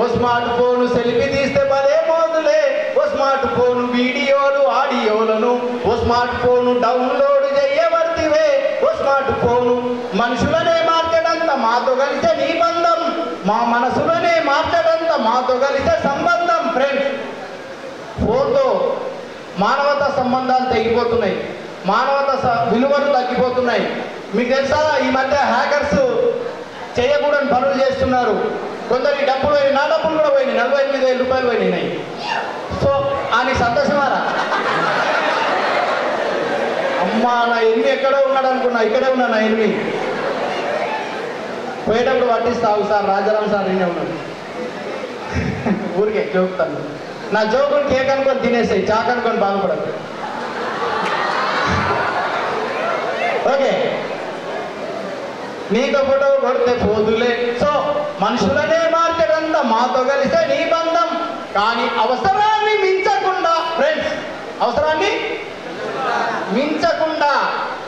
ఓ smart phone selfie తీస్తే భలే మోదులే, ఓ smart phone వీడియోలు ఆడియోలను, ఓ స్మార్ట్ ఫోన్ డౌన్లోడ్ చేయవర్తివే, ఓ స్మార్ట్ ఫోన్ మనుషులనే మార్చడంత మాతో కలిసే నీ బంధం, మా మనసులనే మార్చడంత మాతో కలిసే సంబంధం. ఫ్రెండ్స్, ఫోన్తో మానవతా సంబంధాలు తెగిపోతున్నాయి, మానవతా విలువలు తగ్గిపోతున్నాయి. మీకు తెలుసా, ఈ మధ్య హ్యాకర్స్ చేయకూడని పనులు చేస్తున్నారు. కొందరికి డబ్బులు పోయినాయి, నా డబ్బులు కూడా పోయినాయి, 48,000 రూపాయలు పోయినాయి. సో అని సంతోషమారా? అమ్మా, నా ఎన్ని ఎక్కడో ఉన్నాడు అనుకున్నా, ఇక్కడే ఉన్నా నా ఎన్ని. పోయేటప్పుడు పట్టిస్తావు సార్, రాజారాం సార్ నిన్నే ఉన్నాడు. ఊరికే జోకుతాను, నా జోకులు కేక్ అనుకొని తినేసాయి, చాక్ అనుకొని బాగుపడదు. ఓకే, నీతో ఫోటో కొడితే పోదులే. సో మనుషులనే మార్చడంతా మాతో కలిసే నీ బంధం, కానీ అవసరాన్ని మించకుండా. ఫ్రెండ్స్, అవసరాన్ని మించకుండా,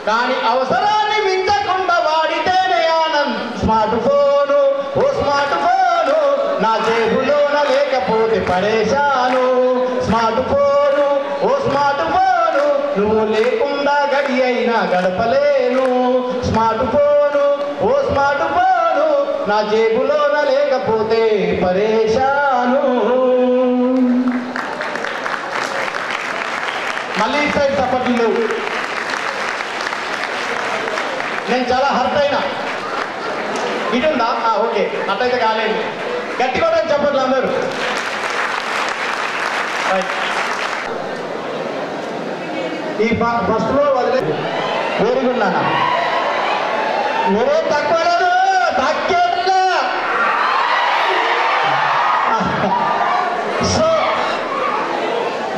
కానీ అవసరాన్ని మించకుండా వాడితేనే ఆనందం. స్మార్ట్ ఫోను, ఓ స్మార్ట్ ఫోను నా జేబులోన లేకపోతే పరేషాను. స్మార్ట్ ఫోను, ఓ స్మార్ట్ ఫోను నువ్వు లేకుండా గడి అయినా గడపలేను. స్మార్ట్ ఫోను, ఓ స్మార్ట్ ఫోను నా జేబులోన లేకపోతే పరేషాను. మళ్ళీ సైడ్ సపోర్ట్లు లేవు. నేను చాలా హర్ట్ అయినా. ఇటుందా? ఓకే, అట్లయితే కాలేదు. గట్టి కూడా చెప్పట్లు అందరూ. ఈ ఫస్ట్ లో వదిలే వేరుగున్నానా, నువ్వే తక్కువ లేదు, తక్కేట్లా. సో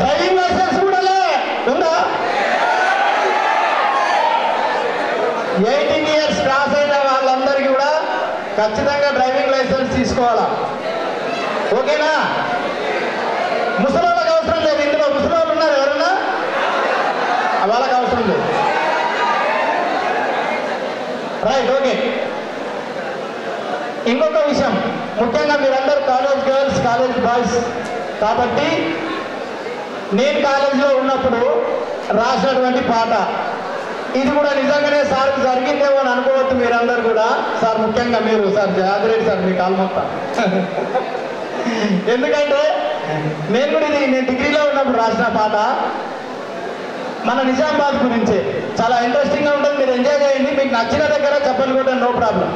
డ్రైవింగ్ లైసెన్స్ కూడా ఉందా? 18 years క్రాస్ అయిన వాళ్ళందరికీ కూడా ఖచ్చితంగా డ్రైవింగ్ లైసెన్స్ తీసుకోవాలా? ఓకేనా? ముసలోళ్ళకి అవసరం లేదు. ఇందులో ముసలోళ్ళు ఉన్నారు ఎవరన్నా? వాళ్ళకి అవసరం లేదు. Right, okay. ఇంకొక విషయం, ముఖ్యంగా మీరందరూ కాలేజ్ గర్ల్స్, కాలేజ్ బాయ్స్ కాబట్టి నేను కాలేజీలో ఉన్నప్పుడు రాసినటువంటి పాట ఇది కూడా నిజంగానే సార్ జరిగిందేమో అని అనుకోవద్దు మీరందరూ కూడా. సార్, ముఖ్యంగా మీరు సార్ జాగ్రత్త సార్, మీ కాల్మొత్తా. ఎందుకంటే నేను కూడా నేను డిగ్రీలో ఉన్నప్పుడు రాసిన పాట మన నిజామాబాద్ గురించి. చాలా ఇంట్రెస్టింగ్గా ఉంటుంది, మీరు ఎంజాయ్ చేయండి. మీకు నచ్చిన దగ్గర చెప్పలు కూడా నో ప్రాబ్లం.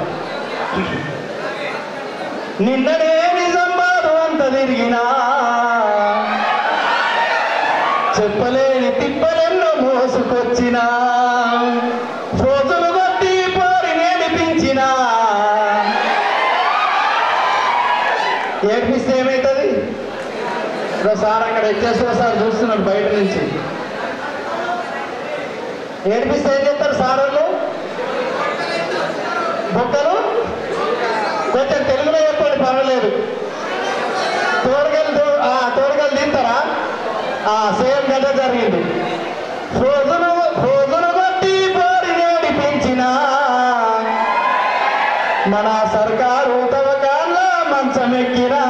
నిన్ననే నిజామాబాద్ అంత తిరిగినా, చెప్పలేని తిప్పలెన్నో మోసుకొచ్చినా, రోజులు బట్టి పోరి నేర్పించిన. ఏడ్పిస్తే ఏమవుతుంది? సార్ అక్కడ ఎక్కేస్తున్నా సార్, చూస్తున్నాడు బయట నుంచి. ఏడ్పిస్తే ఏం చేస్తారు సార్ వాళ్ళు? బొక్కలు కొంచెం తెలుగులో చెప్పండి, పర్వాలేదు. తోడుగలు తింటారా? సేమ్ గంట జరిగింది. రోజును బట్టి పోరి నేర్పించిన, మన సర్కారు తవ్వకాల మంచమెక్కినా.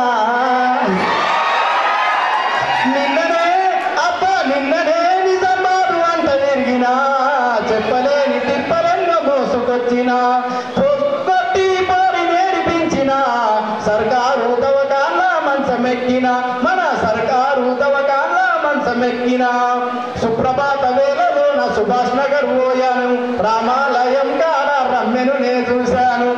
నిన్ననే నిజామాబాదు అంత తిరిగినా, చెప్పలేని తిప్పలెన్నో మోసుకొచ్చిన. బట్టి పోరి నేర్పించిన, సర్కారు తవ్వకాల మంచమెక్కిన, మన సర్కారు తవ్వకాల మంచమెక్కిన. సుప్రభాత వేళలోన సుభాష్ నగర్ పోయాను, రామాలయం కాడ రమ్మెను నే చూశాను.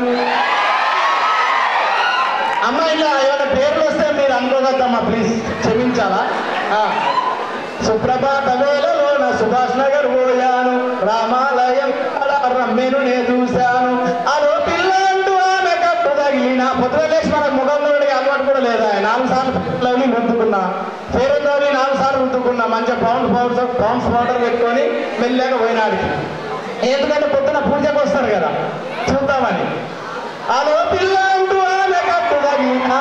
అమ్మ, ఇలా ఏమైనా పేర్లు వస్తే మీరు అనుకోగద్దమ్మా, ప్లీజ్ క్షమించాలా? సుప్రభాత వేళలోన సుభాష్ నగర్ పోయాను, రామాలయం కాడ రమ్మెను నే చూశాను. అదో పిల్ల అంటూ ఆమె కట్టు తగిలిన. పొద్దులేసి మనకు ముఖంలో అలవాటు కూడా లేదా? 4 సార్లు రుద్దుకున్నా, పేరుందని 4 సార్లు రుద్దుకున్నా. మంచిగా పౌండ్స్ పౌడర్ పెట్టుకొని మెల్లగా పోయినాడికి. ఎందుకంటే పొద్దున పూజకు వస్తారు కదా, చూద్దామని. అదో పిల్ల అంటూ ఆమె కట్టు తగిలిన.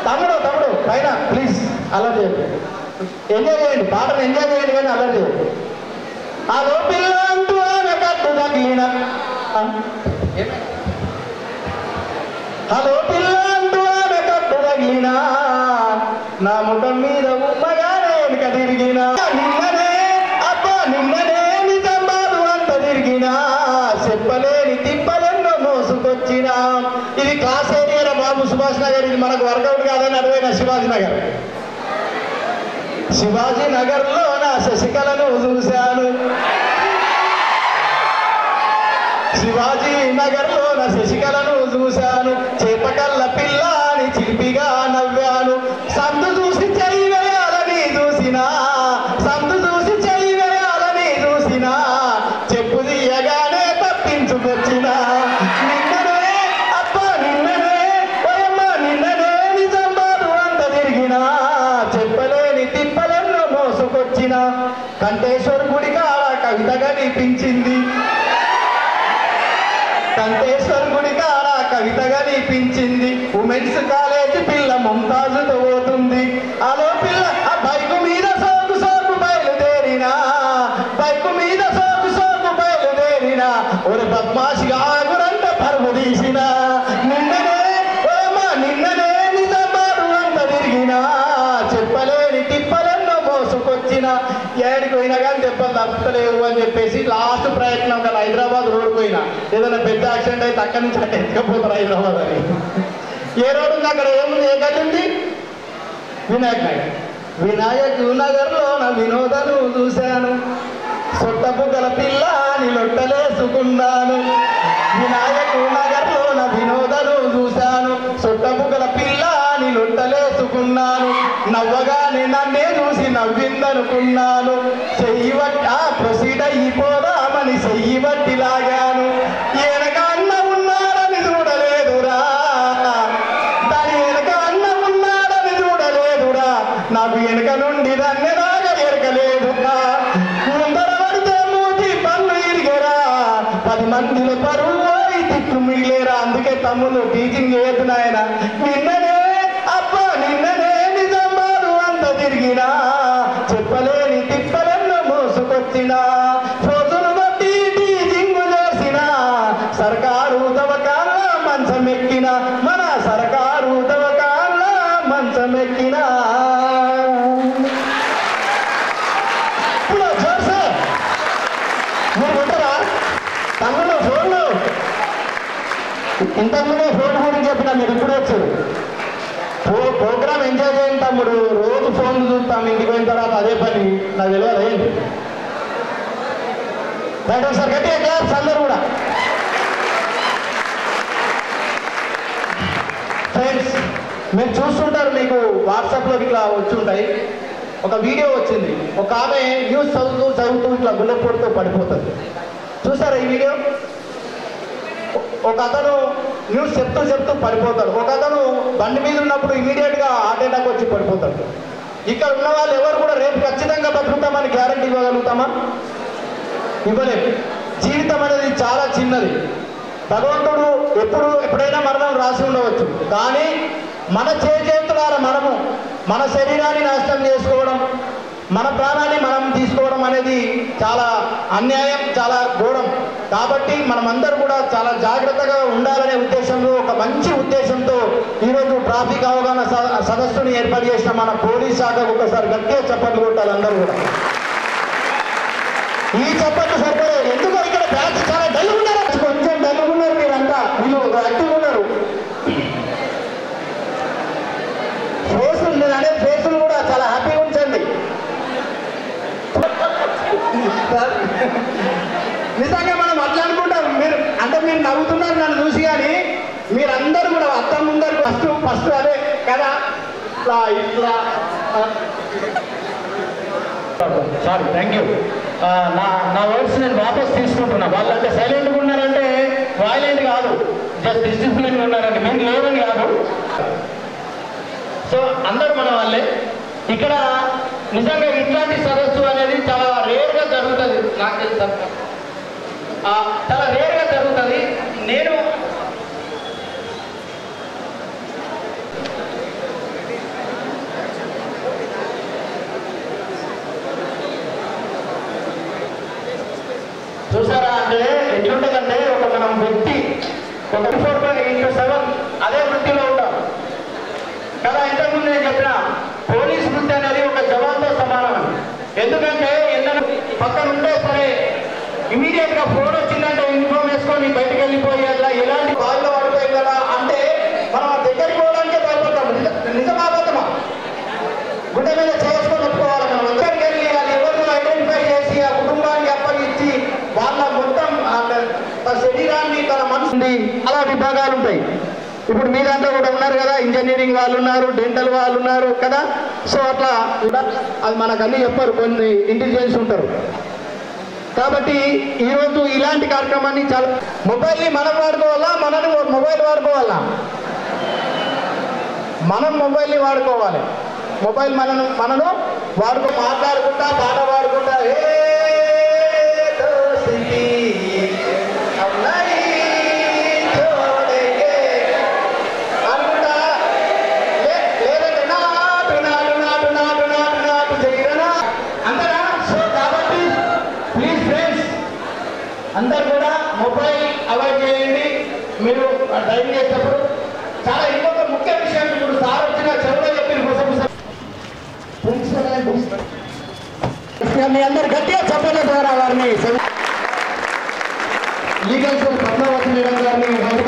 తమ్ముడు పైన ప్లీజ్ అలా చేయండి, ఎంజాయ్ చేయండి, పాటను ఎంజాయ్ చేయండి, కానీ అలా చేయండి. అదో పిల్ల అంటూ ఆమె కట్టు తగిలిన. హలో పిల్ల అంటూ ఆమె కట్టు తగిలినా నా ముఖం మీద ఉమ్మగానే వెనుక తిరిగినా నిన్ననే అబ్బా నిన్ననే నిజంబాదు అంత తిరిగినా చెప్పలేని తిప్పలెన్నో మోసుకొచ్చినా. ఇది క్లాస్ ఏరియా బాబు సుభాష్ నగర్. ఇది మనకు వర్కౌట్ కాదని అడుగున శివాజీ నగర్. శివాజీ నగర్ లో నా శశికళను చూశాను. శివాజీ నగర్ లో నా శశికళను చూశాను. చేపకల్ల పిల్ల అని చిలిపిగా నవ్వాను. సందు చూసి చెయ్యి వేయాలని చూసినా సందు చూసి చెయ్యి వేయాలని చూసినా చెప్పు తీయగానే తప్పించుకొచ్చినా. నిన్ననే అబ్బా నిన్ననే ఓయమ్మ నిన్ననే నిజంబాదు అంత తిరిగినా చెప్పలేని తిప్పలెన్నో మోసుకొచ్చినా. కంటేశ్వర గుడి కాడ కవిత కనిపించింది. కంటేశ్వర గుడి కాడ కవిత కనిపించింది. ఉమెన్స్ కాలేజీ పిల్ల ముంతాజుతో పోతుంది. అలో పిల్ల ఆ బైకు మీద సోకు సోకు బయలుదేరినా బైకు మీద సోకు సోకు బయలుదేరినా ఒక బద్మాషిగా ఆగురంట పరుగు తీసిన. నిన్ననే ఓమా నిన్ననే నిజంబాదు అంత తిరిగినా చెప్పలేని తిప్పలెన్నో మోసుకొచ్చిన. ఏడికి పోయినా కానీ దెబ్బలు తప్పలేవు అని చెప్పేసి లాస్ట్ ప్రయత్నం కదా హైదరాబాద్ రోడ్డు పోయినా ఏదైనా పెద్ద యాక్సిడెంట్ అయితే అక్కడి నుంచి అట్లా ఎత్తుకపోతారు హైదరాబాద్ అని. ఏ రోడ్డు ఉంది అక్కడ ఏముంది ఏ గది ఉంది వినాయక్ నగర్. వినాయక్ నగర్ లో నా వినోదను చూశాను. సొట్టపు గల పిల్ల అని లొట్టలేసుకున్నాను. వినాయక్ నగర్ లో నా వినోదను చూశాను. సొట్టపు గల పిల్ల అని లొట్టలేసుకున్నాను. నవ్వగానే నన్నే చూసి నవ్విందనుకున్నాను. చెయ్యి బట్టి ప్రొసీడ్ అయిపోదామని చెయ్యి బట్టి లాగాను. వెనక అన్న ఉన్నాడని చూడలేదురా దాని వెనక అన్న ఉన్నాడని చూడలేదురా నాకు వెనక నుండి దాన్ని రాగా ఎరకలేదురా. ముందర పడితే మూతి పన్ను ఇరిగరా 10 మందిలో పరువు పోయి తిట్లు మిగిలేరా. అందుకే తమ్ముళ్ళు టీచింగ్ చేయొద్దు నాయన. నిన్ననే అబ్బా నిన్ననే నిజంబాదు అంత తిరిగినా చెప్పలేని తిప్పలెన్నో మోసుకొచ్చినా. రోజును బట్టి టీచింగ్ చేసిన సర్కారు దవకాల మంచమెక్కిన మన సర్కారు దవకాల మంచమెక్కిన. ఇప్పుడు జోర్సే మీరు ఉంటారా తమ్ముడు ఫోన్లు ఇంతకుముందే ఫోన్ గురించి చెప్పినా మీరు ఇప్పుడు వచ్చారు. ప్రోగ్రామ్ ఎంజాయ్ చేయండి తమ్ముడు. రోజు ఫోన్లు చూస్తాం ఇంటికి పోయిన తర్వాత అదే పని నాకు తెలియదు ఏంటి. రైట్ ఒకసారి గట్టిగా క్లాప్స్ అందరూ కూడా. ఫ్రెండ్స్ మీరు చూస్తుంటారు మీకు వాట్సాప్లో ఇట్లా వచ్చి ఉంటాయి. ఒక వీడియో వచ్చింది. ఒక ఆమె న్యూస్ చదువుతూ ఇట్లా గుల్లెపోటుతో పడిపోతుంది. చూసారా ఈ వీడియో? ఒక అతను న్యూస్ చెప్తూ పడిపోతాడు. ఒక అతను బండి మీద ఉన్నప్పుడు ఇమీడియట్గా హార్ట్ అటాక్ వచ్చి పడిపోతాడు. ఇక్కడ ఉన్న వాళ్ళు ఎవరు కూడా రేపు ఖచ్చితంగా బతుకుతామని గ్యారంటీ ఇవ్వగలుగుతామా? ఇవ్వలేము. జీవితం అనేది చాలా చిన్నది. భగవంతుడు ఎప్పుడైనా మరణం రాసి ఉండవచ్చు. కానీ మన చేతులారా మనము మన శరీరాన్ని నాశనం చేసుకోవడం, మన ప్రాణాన్ని మనం తీసుకోవడం అనేది చాలా అన్యాయం, చాలా ఘోరం. కాబట్టి మనమందరూ కూడా చాలా జాగ్రత్తగా ఉండాలనే ఉద్దేశంలో, ఒక మంచి ఉద్దేశంతో ఈరోజు ట్రాఫిక్ అవగాహన సదస్సుని ఏర్పాటు చేసిన మన పోలీస్ శాఖకు ఒకసారి గట్టిగా చప్పట్లు కొట్టాలి అందరూ కూడా. ఈ చప్పట్లు సరిపోలేదు. ఎందుకు ఇక్కడ బ్యాచ్ చాలా డల్ ఉన్నారు, కొంచెం డల్ ఉన్నారు మీరంతా. వీళ్ళు యాక్టివ్ ఉన్నారు. ఫేసులు నేనంటే ఫేసులు కూడా చాలా హ్యాపీగా ఉంచండి. నిజంగా మనం అట్లా అనుకుంటాం. మీరు నవ్వుతున్నారు నన్ను చూసి, కానీ మీరందరూ కూడా అత్త ముందరు ఫస్ట్ అదే కదా ఇట్లా. Sorry, thank you. నా వర్డ్స్ నేను వాపస్ తీసుకుంటున్నా. వాళ్ళంటే సైలెంట్గా ఉన్నారంటే వాయిలెంట్ కాదు, జస్ట్ డిసిప్లిన్గా ఉన్నారంటే మీరు లేవని కాదు. సో అందరూ మన వాళ్ళే. ఇక్కడ నిజంగా ఇట్లాంటి సదస్సు అనేది చాలా రేర్గా జరుగుతుంది. నాకు తెలుసు చాలా రేర్గా జరుగుతుంది. నేను చూసారా అంటే ఎట్లుంటుందంటే ఒక మనం వ్యక్తి ఒక 24/7 అదే కదా ఇంతకుముందు నేను చెప్పిన పోలీస్ వృత్తి అనేది ఒక జవాన్తో సమానం. ఎందుకంటే ఎందరో పక్కన ఉంటే సరే ఇమీడియట్ గా ఫోన్ వచ్చిందంటే యూనిఫామ్ వేసుకొని బయటకు వెళ్ళిపోయి అట్లా ఎలాంటి బాధలో పడిపోయి కదా అంటే మనం దగ్గరికి పోవడానికే భయపడతాం. నిజమాబద్ధమా గుండె మీద చేసుకొని ఒప్పుకోవాలి. మనం దగ్గరికి వెళ్ళి అది ఎవరినో ఐడెంటిఫై చేసి ఆ కుటుంబానికి అప్పగించి వాళ్ళ మొత్తం తన శరీరాన్ని తన మనసుని అలా విభాగాలు ఉంటాయి. ఇప్పుడు మీ దాంట్లో కూడా ఉన్నారు కదా, ఇంజనీరింగ్ వాళ్ళు ఉన్నారు, డెంటల్ వాళ్ళు ఉన్నారు కదా. సో అట్లా అది మనకు అన్ని చెప్పారు, కొన్ని ఇంటెలిజెన్స్ ఉంటారు. కాబట్టి ఈరోజు ఇలాంటి కార్యక్రమాన్ని చాలా మొబైల్ని మనం వాడుకోవాలా, మనని మొబైల్ వాడుకోవాలా? మనం మొబైల్ని వాడుకోవాలి. మొబైల్ మనను మాట్లాడుకుంటా పాట పాడుకుంటా అందరు కూడా మొబైల్ అవాయిడ్ చేయండి. మీరు డ్రైవింగ్ చేసేటప్పుడు చాలా ఇంకొక ముఖ్య విషయం, ఇప్పుడు సార్ వచ్చిన చెవులో చెప్పిన మీ అందరు గట్టిగా చెప్పడం ద్వారా వారిని లీగల్ సెల్ పద్మావతి మేడం గారిని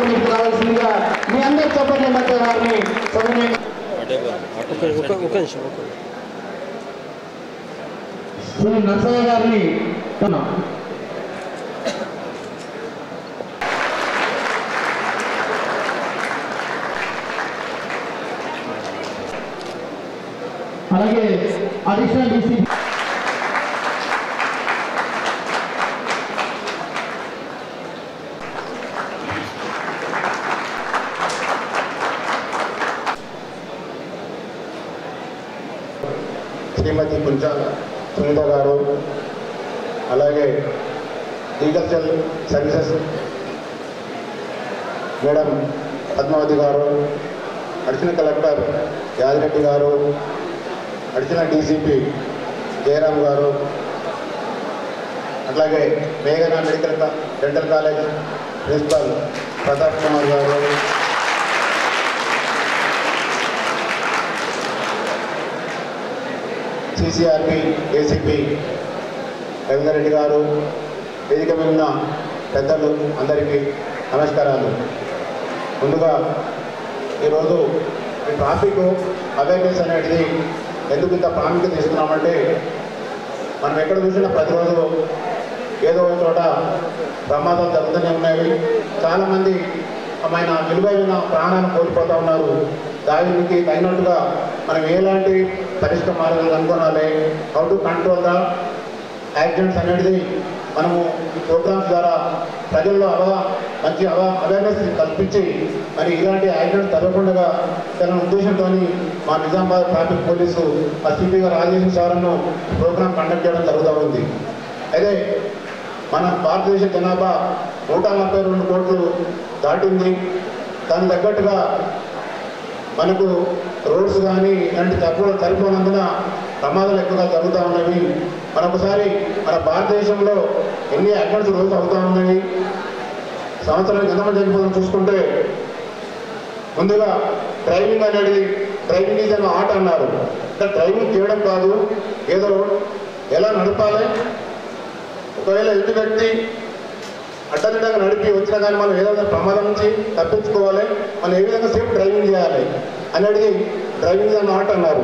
మీకు రావాల్సిందిగా మీ అందరు చెప్పడం మధ్య వారిని శ్రీ నరసయ్య గారిని అలాగే అడిషనల్ డీసీ శ్రీమతి కుంచాల సునీత గారు, అలాగే legal cell services madam Padmavathi గారు, అడిషనల్ కలెక్టర్ యాదిరెడ్డి గారు, అడిషనల్ డీసీపీ జయరామ్ గారు, అట్లాగే మేఘనా dental college principal Pratap Kumar గారు, సిసిఆర్పి ఏసీపీ రవీందర్రెడ్డి గారు, వేదిక మీద ఉన్న పెద్దలు అందరికీ నమస్కారాలు. ముందుగా ఈరోజు ఈ ట్రాఫిక్ అవేర్నెస్ అనేది ఎందుకు ఇంత ప్రాముఖ్యత ఇస్తున్నామంటే, మనం ఎక్కడ చూసినా ప్రతిరోజు ఏదో ఒక చోట ప్రమాదాలు జరుగుతూనే ఉన్నాయి. చాలామంది ఆయన విలువైన ప్రాణాలను కోల్పోతూ ఉన్నారు. దానికి తగినట్టుగా మనం ఎలాంటి పరిష్కార మార్గాలు కనుగొనాలి, how to control the accidents అనేది మనము ఈ ప్రోగ్రామ్స్ ద్వారా ప్రజల్లో మంచి అవేర్నెస్ కల్పించి మరి ఇలాంటి యాక్సిడెంట్స్ జరగకుండా తన ఉద్దేశంతో మా నిజామాబాద్ ట్రాఫిక్ పోలీసు సిపి గారు రాజేష్ సార్ను ప్రోగ్రామ్ కండక్ట్ చేయడం జరుగుతూ ఉంది. అయితే మన భారతదేశ జనాభా 142 కోట్లు దాటింది. దానికి తగ్గట్టుగా మనకు రోడ్స్ కానీ ఇలాంటి సరిపోనందున ప్రమాదాలు ఎక్కువగా జరుగుతూ ఉన్నవి. మనొకసారి మన భారతదేశంలో ఎన్ని యాక్సిడెంట్స్ రోజు అవుతూ ఉన్నాయి, సంవత్సరానికి ఎంతమంది చనిపోవడం చూసుకుంటే, ముందుగా డ్రైవింగ్ అనేది డ్రైవింగ్ ఈజ్ అనే ఆట అన్నారు. అంటే డ్రైవింగ్ చేయడం కాదు, ఏదో ఎలా నడపాలి, ఒకవేళ ఎదుటి వ్యక్తి అడ్డదిడ్డంగా నడిపి వచ్చినా కానీ మనం ఏదైనా ప్రమాదం నుంచి తప్పించుకోవాలి, మనం ఏ విధంగా సేఫ్ డ్రైవింగ్ చేయాలి అనేది డ్రైవింగ్ అన్న ఆట అన్నారు.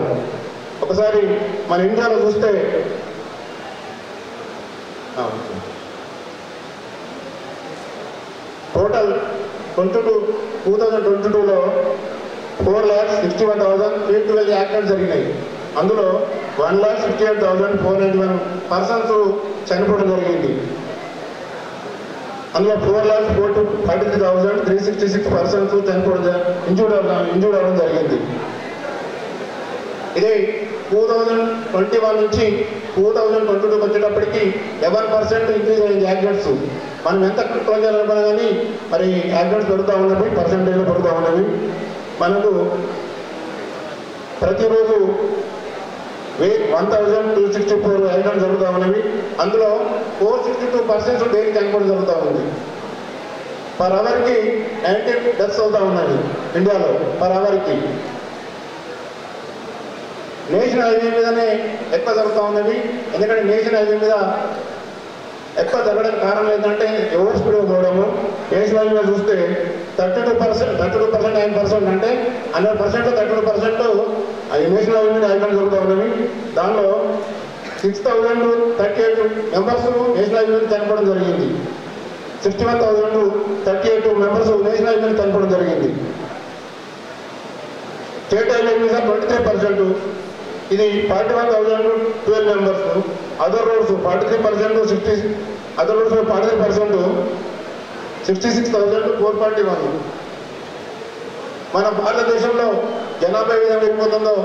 ఒకసారి మన ఇండియాలో చూస్తే టోటల్ 2022లో 4,61,312 యాక్సిడెంట్స్ జరిగినాయి. అందులో 1,68,491 పర్సన్స్ చనిపోవడం జరిగింది. అందులో 4,43,366 పర్సన్స్ చనిపోవడం ఇంజూర్డ్ అవ్వడం జరిగింది. ఇది 2021 నుంచి 2022 వచ్చేటప్పటికి 11% ఇంక్రీజ్ అయింది యాక్సిడెంట్స్. మనం ఎంత కంట్రోల్ చేయాలనుకున్నా కానీ మరి యాక్సిడెంట్స్ పెరుగుతూ ఉన్నవి, పర్సెంటేజ్లో పెరుగుతూ ఉన్నవి. మనకు ప్రతిరోజు 1,264 యాక్సిడెంట్స్ జరుగుతూ ఉన్నవి. అందులో 462% డైలీ చనిపోవడం జరుగుతూ ఉంది. పర్ అవర్కి 19 డెత్స్ అవుతూ ఉన్నవి ఇండియాలో పర్ అవర్కి. నేషనల్ హైవే మీదనే ఎక్కువ జరుగుతూ ఉన్నవి. ఎందుకంటే నేషనల్ హైవే మీద ఎక్కువ జరగడానికి కారణం ఏంటంటే ఓవర్ స్పీడ్గా పోవడము. నేషనల్ హైవే చూస్తే 32%, 9% అంటే 100%లో 32% అది నేషనల్ హైవే మీద యాక్సిడెంట్ జరుగుతూ ఉన్నవి. దానిలో 6,038 మెంబర్స్ నేషనల్ హైవే మీద చనిపోవడం జరిగింది. 61,038 మెంబర్స్ నేషనల్ హైవే మీద చనిపోవడం జరిగింది. స్టేట్ హైవే మీద 23%, ఇది 41,012 members. Other roads 43%, other roads 43%, 66,441. మన భారతదేశంలో జనాభా ఏ విధంగా పెరిగిపోతుందో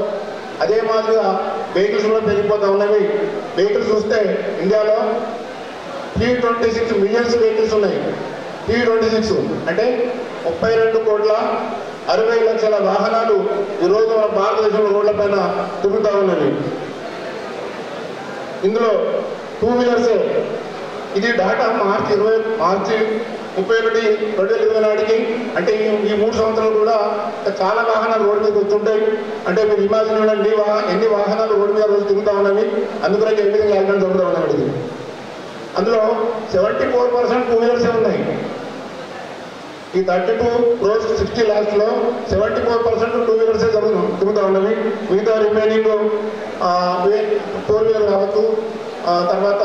అదే మాదిరిగా వెహికల్స్ కూడా పెరిగిపోతూ ఉన్నవి. వెహికల్స్ చూస్తే ఇండియాలో 326 మిలియన్స్ వెహికల్స్ ఉన్నాయి. 326 అంటే 32,60,00,000 వాహనాలు ఈరోజు మన భారతదేశంలో రోడ్ల పైన తిరుగుతూ ఉన్నవి. ఇందులో 2 వీలర్సే. ఇది డాటా మార్చి 31, 2020 నాటికి, అంటే ఈ 3 సంవత్సరాలు కూడా చాలా వాహనాలు రోడ్డు మీద వస్తుంటాయి. అంటే మీరు ఇమాజిన్ చేయండి ఎన్ని వాహనాలు రోడ్డు మీద రోజు తిరుగుతూ ఉన్నవి. అందుకనే ఏ విధంగా యాక్సిడెంట్ జరుగుతూ ఉన్నది. అందులో 74% 2 వీలర్సే ఉన్నాయి. ఈ 32 crores 60 lakhs లో 74% 2 వీలర్సే తిరుగుతూ ఉన్నవి. మిగతా రిమైనింగ్ 4 వీలర్ కావచ్చు, తర్వాత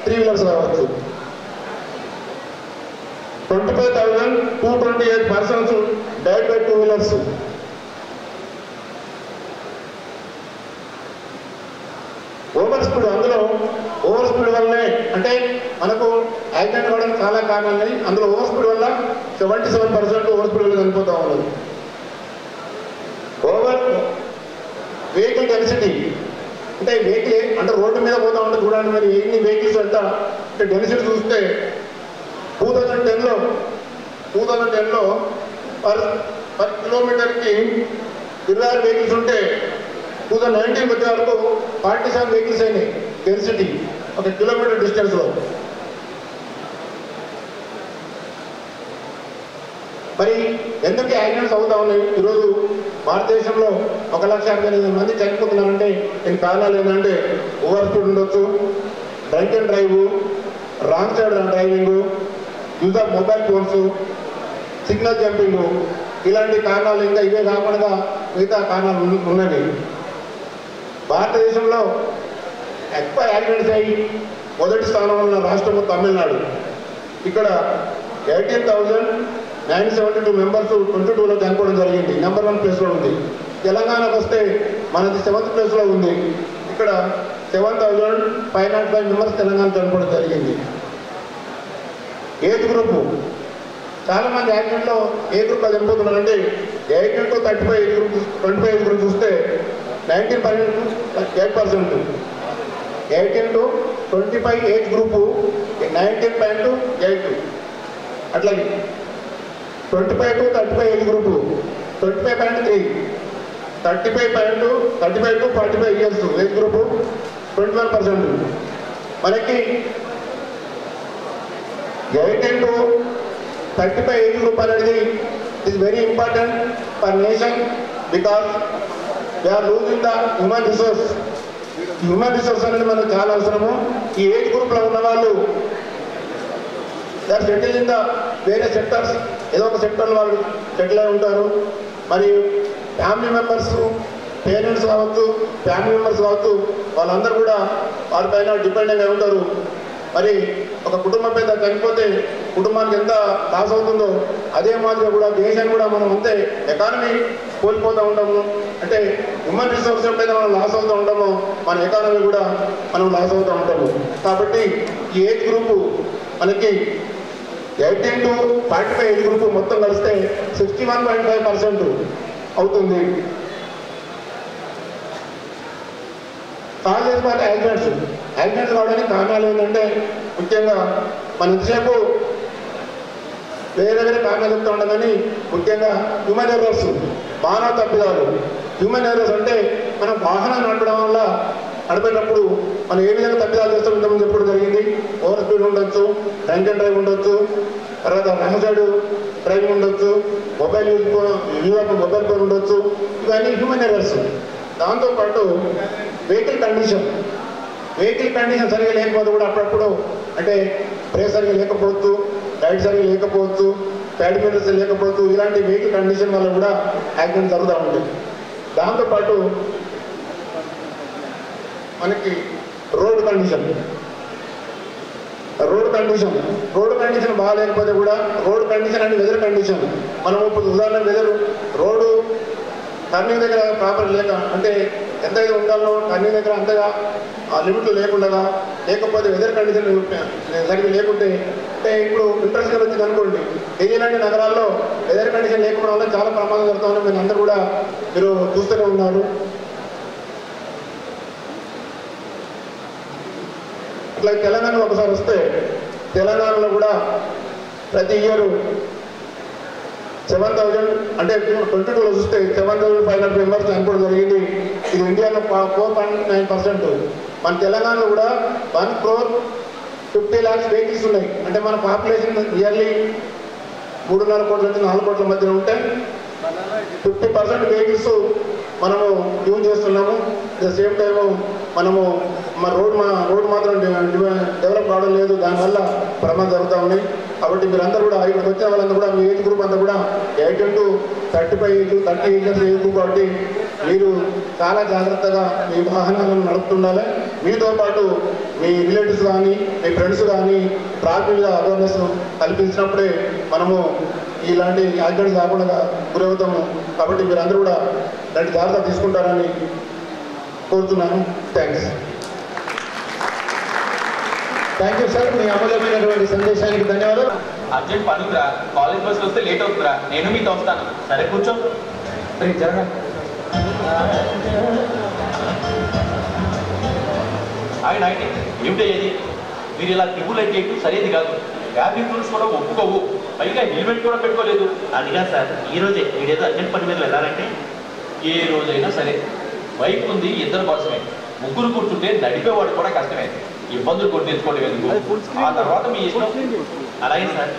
3 వీలర్స్ కావచ్చు. 25,228 persons died by 2 wheelers. Over speed, అందులో ఓవర్ స్పీడ్ వల్లనే అంటే మనకు యాక్సిడెంట్ కావడానికి చాలా కారణాలు ఉన్నాయి. అందులో ఓవర్ స్పీడ్ వల్ల 77% ఓవర్ స్పీడ్ వల్ల చనిపోతూ ఉన్నది. ఓవర్ వెహికల్ డెన్సిటీ అంటే వెహికల్ అంటే రోడ్డు మీద పోతా ఉంటే చూడండి మరి ఎన్ని వెహికల్స్ వెళ్తా అంటే డెన్సిటీ చూస్తే 2010లో పర్ కిలోమీటర్కి 26 వెహికల్స్ ఉంటే 2019 వచ్చే వరకు 47 వెహికల్స్ అయినాయి డెన్సిటీ 1 కిలోమీటర్ డిస్టెన్స్లో. మరి ఎందుకు యాక్సిడెంట్స్ అవుతా ఉన్నాయి? ఈరోజు భారతదేశంలో 1,58,000 మంది చనిపోతున్నారంటే దీని కారణాలు ఏంటంటే ఓవర్ స్పీడ్ ఉండొచ్చు, drunk and drive, wrong side driving, use of mobile phones, signal jumping, ఇలాంటి కారణాలు ఇంకా ఇవే కాకుండా మిగతా కారణాలు ఉన్నవి. భారతదేశంలో ఎక్కువ యాక్సిడెంట్స్ అయ్యి మొదటి స్థానంలో ఉన్న రాష్ట్రము తమిళనాడు. ఇక్కడ 18,972 మెంబర్స్ 22లో చనిపోవడం జరిగింది. నెంబర్ 1 ప్లేస్లో ఉంది. తెలంగాణకు వస్తే మనది 7th ప్లేస్లో ఉంది. ఇక్కడ 7,505 మెంబర్స్ తెలంగాణ చనిపోవడం జరిగింది. ఏజ్ గ్రూపు చాలా మంది యాక్సిడెంట్లో ఏ గ్రూప్ చనిపోతున్నారంటే 18 to 35 age group 25 age group చూస్తే 19.8%, 18 to 25 ఏజ్ గ్రూపు 19.8, అట్లాగే 25 to 35 age group 25.3, 35 to 45 years age group 21%. మనకి 18 to 35 ఏజ్ గ్రూప్ అనేది is very important for nation because we are losing the human resource. Human resource అనేది మనకు చాలా అవసరము. ఈ age గ్రూప్లో ఉన్న వాళ్ళు they are settle in the వేరే సెక్టర్స్, ఏదో ఒక సెక్టర్లో వాళ్ళు సెటిల్ అయి ఉంటారు. మరి ఫ్యామిలీ మెంబర్స్, పేరెంట్స్ కావచ్చు, ఫ్యామిలీ మెంబర్స్ కావచ్చు, వాళ్ళందరూ కూడా వాళ్ళపైన డిపెండెంట్ అయి ఉంటారు. మరి ఒక కుటుంబం పెద్ద చనిపోతే కుటుంబానికి ఎంత లాస్ అవుతుందో అదే మాదిరిగా కూడా దేశాన్ని కూడా మనం అంతే ఎకానమీ కోల్పోతూ ఉంటాము. అంటే హ్యూమన్ రిసోర్స్ ఎప్పుడైతే మనం లాస్ అవుతూ ఉంటామో మన ఎకానమీ కూడా మనం లాస్ అవుతూ ఉంటాము. కాబట్టి ఈ ఏజ్ గ్రూపు మనకి 18 to 45 ఏజ్ గ్రూపు మొత్తం కలిస్తే 61.5% అవుతుంది. కాజెస్ ఫర్ యాక్సిడెంట్స్ కావడానికి కారణాలు ఏంటంటే ముఖ్యంగా మన ఇంతసేపు వేరే కారణాలు చెప్తూ ఉంటాం కానీ ముఖ్యంగా హ్యూమన్ ఎర్రర్స్, మానవ తప్పిదాలు. హ్యూమన్ ఎర్రర్స్ అంటే మనం వాహనం నడిపేటప్పుడు మనం ఏ విధంగా తప్పిదాలు చేస్తుంటామని చెప్పడం జరిగింది. ఓవర్ స్పీడ్ ఉండొచ్చు, డ్రంక్ అండ్ డ్రైవ్ ఉండొచ్చు, తర్వాత రాంగ్ సైడ్ డ్రైవింగ్ ఉండొచ్చు, మొబైల్ ఫోన్ ఉండొచ్చు. ఇవన్నీ హ్యూమన్ ఎర్రర్స్. దాంతోపాటు వెహికల్ కండిషన్ సరిగా లేకపోతే కూడా అప్పుడప్పుడు అంటే బ్రేక్ సరిగా లేకపోవచ్చు, లైట్ సరిగా లేకపోవచ్చు, ప్యాడ్ మిర్రర్స్ లేకపోవచ్చు, ఇలాంటి వెహికల్ కండిషన్ వల్ల కూడా యాక్సిడెంట్ జరుగుతూ ఉంటుంది. దాంతోపాటు మనకి రోడ్ కండిషన్ బాగాలేకపోతే కూడా రోడ్ కండిషన్ అంటే వెదర్ కండిషన్. మనం ఇప్పుడు ఉదాహరణ వెదర్ రోడ్డు టర్నింగ్ దగ్గర ప్రాపర్ లేక అంటే ఎంతైతే ఉండాలో టర్నింగ్ దగ్గర అంతగా లిమిట్లు లేకపోతే వెదర్ కండిషన్ సరిగ్గా లేకుంటే అంటే ఇప్పుడు వింటర్ సీజన్ వచ్చింది అనుకోండి, ఇలాంటి నగరాల్లో వెదర్ కండిషన్ లేకపోవడం వల్ల చాలా ప్రమాదం జరుగుతుంది. మీరు అందరూ కూడా మీరు చూస్తూనే ఉన్నారు. ఇట్లా తెలంగాణలో ఒకసారి వస్తే తెలంగాణలో కూడా ప్రతి ఇయర్ 7,000 అంటే 22లో చూస్తే 7,500 మెంబర్స్ చనిపోవడం జరిగింది. ఇది ఇండియాలో 4.9%. మన తెలంగాణలో కూడా 1,50,00,000 వెహికల్స్ ఉన్నాయి. అంటే మన పాపులేషన్ ఇయర్లీ 3.5 కోట్ల నుంచి 4 కోట్ల మధ్యన ఉంటే 50% వెహికల్స్ మనము యూజ్ చేస్తున్నాము. అట్ ద సేమ్ టైము మనము మా రోడ్ మాత్రం డెవలప్ కావడం లేదు, దానివల్ల ప్రమాదం జరుగుతూ ఉన్నాయి. కాబట్టి మీరందరూ కూడా ఇక్కడికి వచ్చిన వాళ్ళందరూ కూడా మీ ఏజ్ గ్రూప్ అంతా కూడా 18 to 35 age 30 years age group కాబట్టి మీరు చాలా జాగ్రత్తగా మీ వాహనాలను నడుపుతుండాలి. మీతో పాటు మీ రిలేటివ్స్ కానీ మీ ఫ్రెండ్స్ కానీ ట్రాఫిక్ అవేర్నెస్ కల్పించినప్పుడే మనము ఇలాంటి యాక్సిడెంట్స్ కాకుండా గురవుతాము. కాబట్టి మీరందరూ కూడా ఇలాంటి జాగ్రత్త తీసుకుంటారని కోరుతున్నాను. Thanks you sir. మీ అమూల్యమైనటువంటి సందేశానికి ధన్యవాదాలు. అర్జెంట్ పనుకురా, కాలేజ్ బస్సులో వస్తే లేట్ అవుతుందిరా, నేను మీతో వస్తాను. సరే కూర్చో. జరగ ఆయన ఏమిటి అయ్యేది? మీరు ఇలా ట్రిపుల్ అయితే సరైనది కాదు. ట్రాఫిక్ రూల్స్ కూడా ఒప్పుకోవు, పైగా హెల్మెట్ కూడా పెట్టుకోలేదు. అదిగా సార్, ఈ రోజే మీరేదో అర్జెంట్ పని మీద వెళ్ళాలంటే ఏ రోజైనా సరే బైక్ ఉంది ఇద్దరు కోసమే, ముగ్గురు కూర్చుంటే నడిపేవాడు కూడా కష్టమే. ఇబ్బందులు కొని తెచ్చుకోవడం ఎందుకు? ఆ తర్వాత మీ ఇష్టం. అలాగే సార్.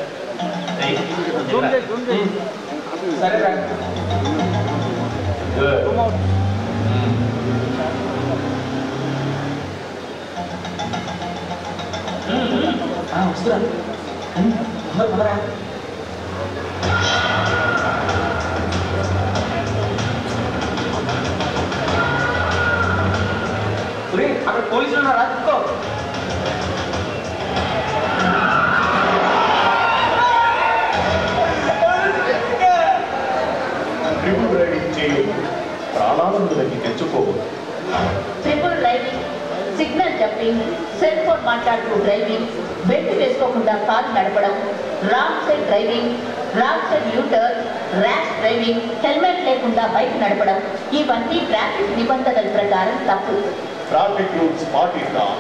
సరే వస్తురా అక్కడ పోలీసులు ఉన్నారా? తీసుకో. ట్రిపుల్ డ్రైవింగ్ చేయదు, ప్రాణాలను తెచ్చుకోవద్దు. Triple driving, signal jumping, cell phone మాట్లాడుతూ డ్రైవింగ్, బెల్ట్ వేసుకోకుండా కారు నడపడం, wrong side driving, wrong side U turn, rash driving, helmet లేకుండా బైక్ నడపడం, ఇవన్నీ ట్రాఫిక్ నిబంధనల ప్రకారం తప్పు. ట్రాఫిక్ రూల్స్ పాటిద్దాం.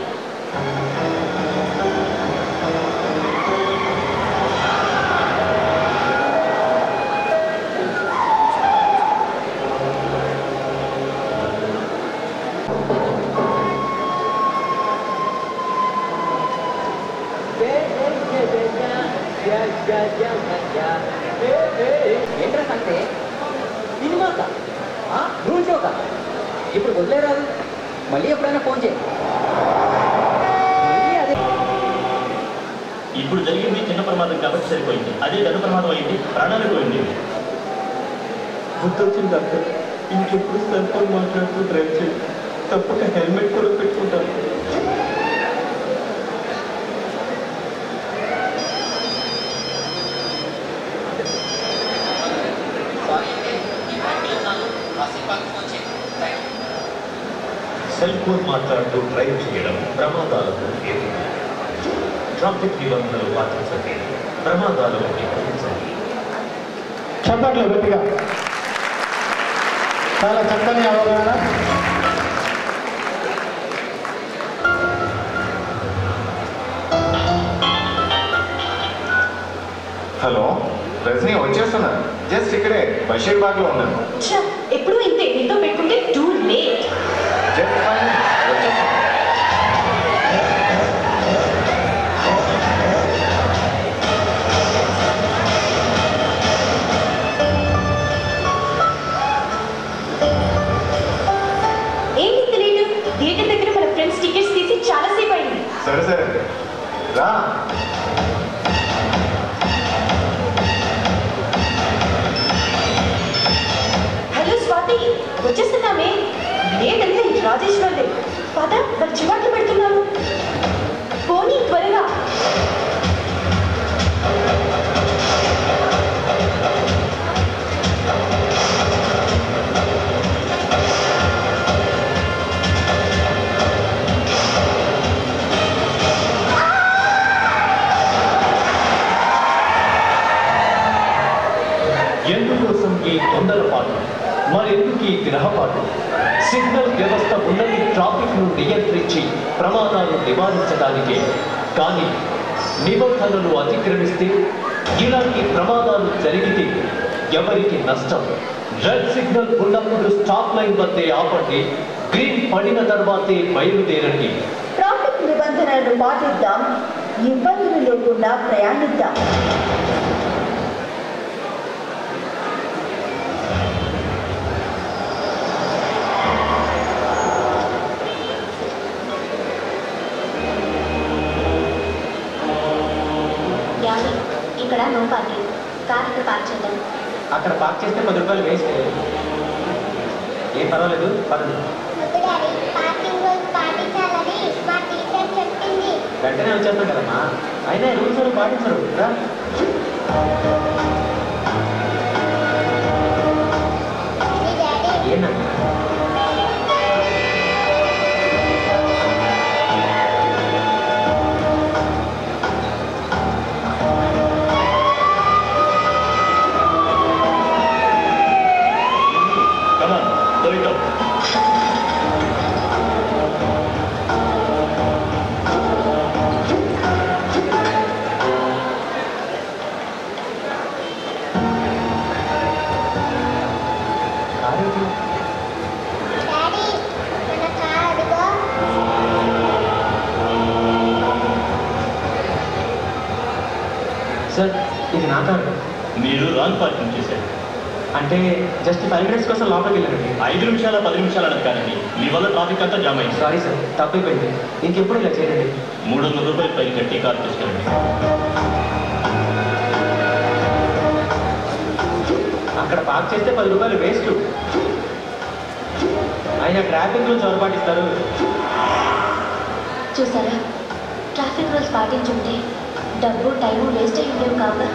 ఏంట్రెస్ అంటే సినిమాక రూల్ షోక ఇప్పుడు వదిలేరాదు, మళ్ళీ ఎప్పుడైనా ఫోన్ చేయి. ఇప్పుడు జరిగింది చిన్న ప్రమాదం కాబట్టి సరిపోయింది, అదే పెద్ద ప్రమాదం అయింది, ప్రాణాలు పోయింది. గుర్తొచ్చింది డాక్టర్, ఇంకెప్పుడు సెల్ ఫోన్ మాట్లాడుతూ డ్రైవ్ చేయండి, తప్పక హెల్మెట్ కూడా పెట్టుకుంటాను. సెల్ ఫోన్ మాట్లాడుతూ డ్రైవ్ చేయడం ప్రమాదాలకు హేతు. ట్రాఫిక్ నిబంధనలు పాటించండి, ప్రమాదాలు నివారించండి. చప్పట్లు గట్టిగా. చాలా చక్కని అవగాహన. హలో రజనీ, వచ్చేస్తున్నా. జస్ట్ ఇక్కడే బషీర్బాగ్లో ఉన్నాను. ఎప్పుడు ఇంతే, నీతో పెట్టుకుంటే టూ లేట్. జస్ట్ ఫైన్, వచ్చేస్తున్నా. సరే సరే రా. హలో స్వాతి, వచ్చేస్తున్నామే. లేదంటే రాజేశ్వర్లే. పద, వాళ్ళు చివాట్లు పెడుతున్నారు. పోనీ త్వరగా. ఎందుకోసం ఈ తొందరపాటు, మరెందుకు ఈ గ్రహపాటు? సిగ్నల్ వ్యవస్థ ఉన్నది ట్రాఫిక్ ను నియంత్రించి ప్రమాదాలు నివారించడానికే. కానీ నిబంధనలు అతిక్రమిస్తే, ఇలాంటి ప్రమాదాలు జరిగితే ఎవరికి నష్టం? రెడ్ సిగ్నల్ ఉన్నప్పుడు స్టాప్ లైన్ వద్దే ఆపండి, గ్రీన్ పడిన తర్వాతే బయలుదేరండి. ట్రాఫిక్ నిబంధనలను పాటిద్దాం, ఇబ్బందులు లేకుండా ప్రయాణిద్దాం. ఇక్కడ నో పార్కింగ్. కార్ ఇక్కడ పార్క్ చేద్దాం. అక్కడ పార్క్ చేస్తే 10 రూపాయలు వేస్ట్. ఏం పర్వాలేదు, పర్లేదు. వెంటనే వచ్చేస్తాం కదమ్మా. అయినా రూల్స్ పాటించరు కదా. ఏంటన్నా సార్, ఇది నా కారు. మీరు రాంగ్ పార్కింగ్ చేశారు. అంటే జస్ట్ 5 minutes కోసం లోపలికి వెళ్ళారండి. 5 నిమిషాల 10 నిమిషాలు అనదు కానీ మీ వల్ల ట్రాఫిక్ అంతా జామ్ అయింది. సారీ సార్, తప్పైపోయింది. ఇంకెప్పుడు ఇలా చేయండి. 300 రూపాయలు పైన కట్టి కార్ తీసుకెళ్ళండి. అక్కడ పార్క్ చేస్తే 10 రూపాయలు వేస్ట్. ఆయన ట్రాఫిక్ రూల్స్ ఎవరు పాటిస్తారు? చూసారా, ట్రాఫిక్ రూల్స్ పాటించుంటే డబ్బు టైము వేస్ట్ అయ్యి ఉండేవి కావుగా.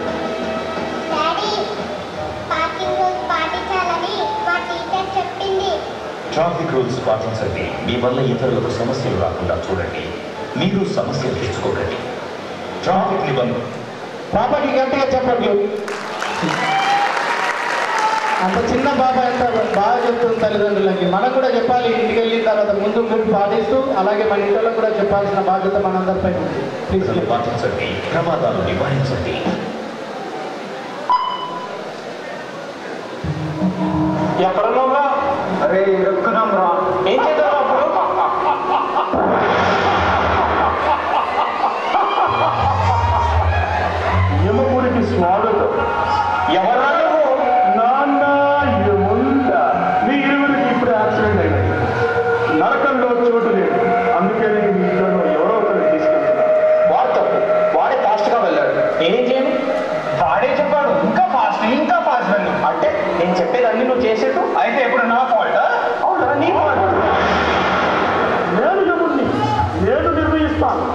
ట్రాఫిక్ రూల్స్ పాటించండి. మీ వల్ల ఇతరులకు సమస్యలు రాకుండా చూడండి. మీరు సమస్యలు తెచ్చుకోకండి. ట్రాఫిక్ నిబంధన. పాపకి గట్టిగా చెప్పట్లు. అంత చిన్న పాప ఎంత బాగా చెప్తుంది తల్లిదండ్రులకి. మనం కూడా చెప్పాలి. ఇంటికి వెళ్ళిన తర్వాత ముందు మీరు పాటిస్తూ, అలాగే మన ఇంట్లో కూడా చెప్పాల్సిన బాధ్యత మనందరిపై ఉంది. ప్లీజ్ పాటించండి, ప్రమాదాలు నివారించండి. ఎక్కడున్నావురా? అరే ఎక్కున్నాం రా. ఏం చేద్దాం అప్పుడు? యమపురికి స్వాగతం. ఎవరా నువ్వు? నాన్న యముందా. మీ ఇరువురికి ఇప్పుడు యాక్సిడెంట్ అయింది. నరకంలో చోటు లేదు. అందుకని మీ ఇంట్లో ఎవరో ఒకరిని తీసుకెళ్తున్నారు. వాడు తప్పు. వాడే ఫాస్ట్గా వెళ్ళాడు. నేనేం చేయను? వాడే చెప్పాడు ఇంకా ఫాస్ట్ వెళ్ళు అంటే. నేను చెప్పేదాన్ని నువ్వు చేసేట్టు అయితే ఇప్పుడు నా ఫాల్ట్? అవునా, నీ ఫాల్ట్. నేను యముడిని, నేను నిర్వహిస్తాను.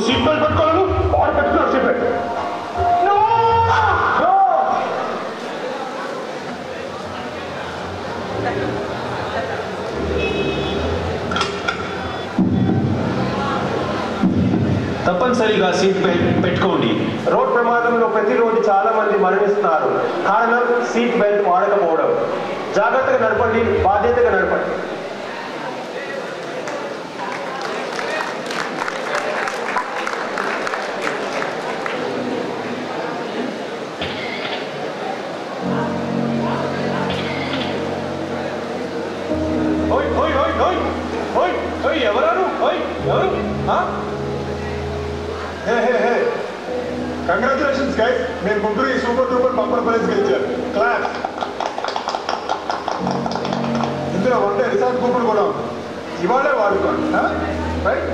సీట్ బెల్ట్ పెట్టుకోవాలి. వాడు పెట్టుకున్నాడు సీట్ బెల్ట్. తప్పనిసరిగా సీట్ బెల్ట్ పెట్టుకోండి. రోడ్ ప్రమాదంలో ప్రతిరోజు చాలా మంది మరణిస్తున్నారు. కారణం సీట్ బెల్ట్ వాడకపోవడం. జాగ్రత్తగా నడపండి, బాధ్యతగా నడపండి. కంగ్రాచులేషన్స్ గైస్, మీరు ముగ్గురు ఈ సూపర్ డూపర్ బంపర్ ప్రైజ్ గెలిచారు. క్లాస్. ఇందులో వన్ డే రిసార్ట్ కూపన్ కూడా ఉంది, ఇవాళే వాడుకోండి. రైట్?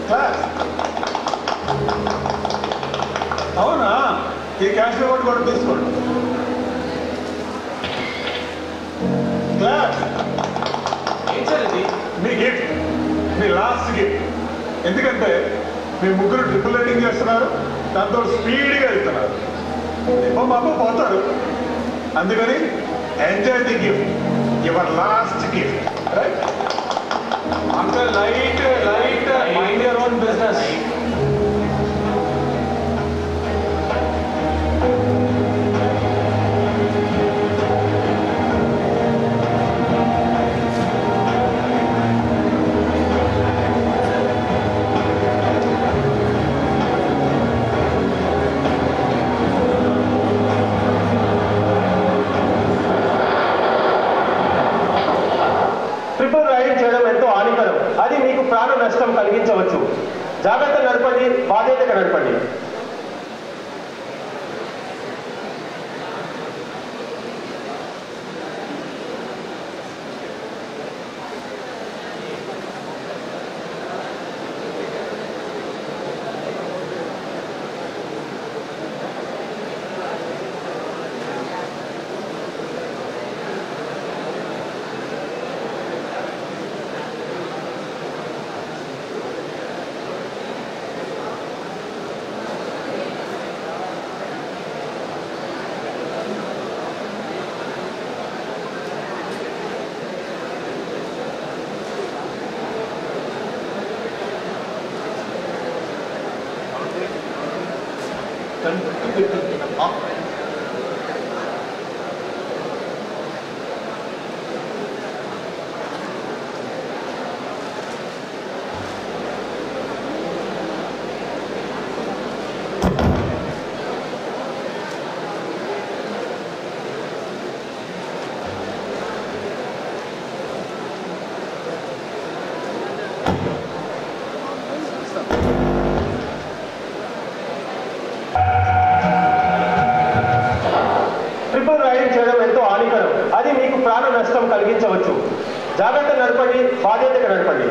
క్లాస్. అవునా, ఈ క్యాష్ రివార్డ్ కూడా తీసుకోండి. క్లాస్. ఏం సార్ ఇది? మీ గిఫ్ట్, మీ లాస్ట్ గిఫ్ట్. ఎందుకంటే మీ ముగ్గురు ట్రిపుల్ రైడింగ్ చేస్తున్నారు, దాంతో స్పీడ్గా వెళ్తున్నారు, మా పోతారు. అందుకని enjoy the gift, your last gift. Right? Uncle light light mind your own business. Triple riding చేయడం ఎంతో హానికరం, అది మీకు ప్రాణ నష్టం కలిగించవచ్చు. జాగ్రత్త నడపండి, బాధ్యతగా నడపండి. ట్రిపుల్ రైడింగ్ చేయడం ఎంతో హానికరం, అది మీకు ప్రాణ నష్టం కలిగించవచ్చు. జాగ్రత్త నడపండి, బాధ్యతగా నడపండి.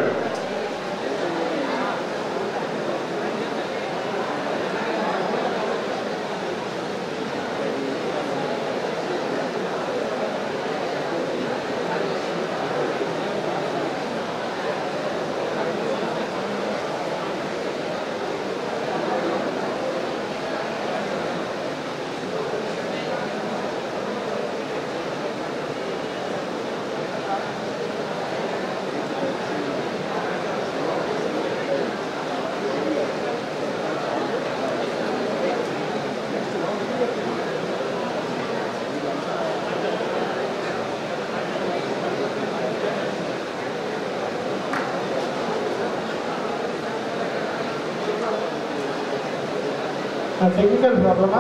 టెక్నికల్ ప్రాబ్లమా?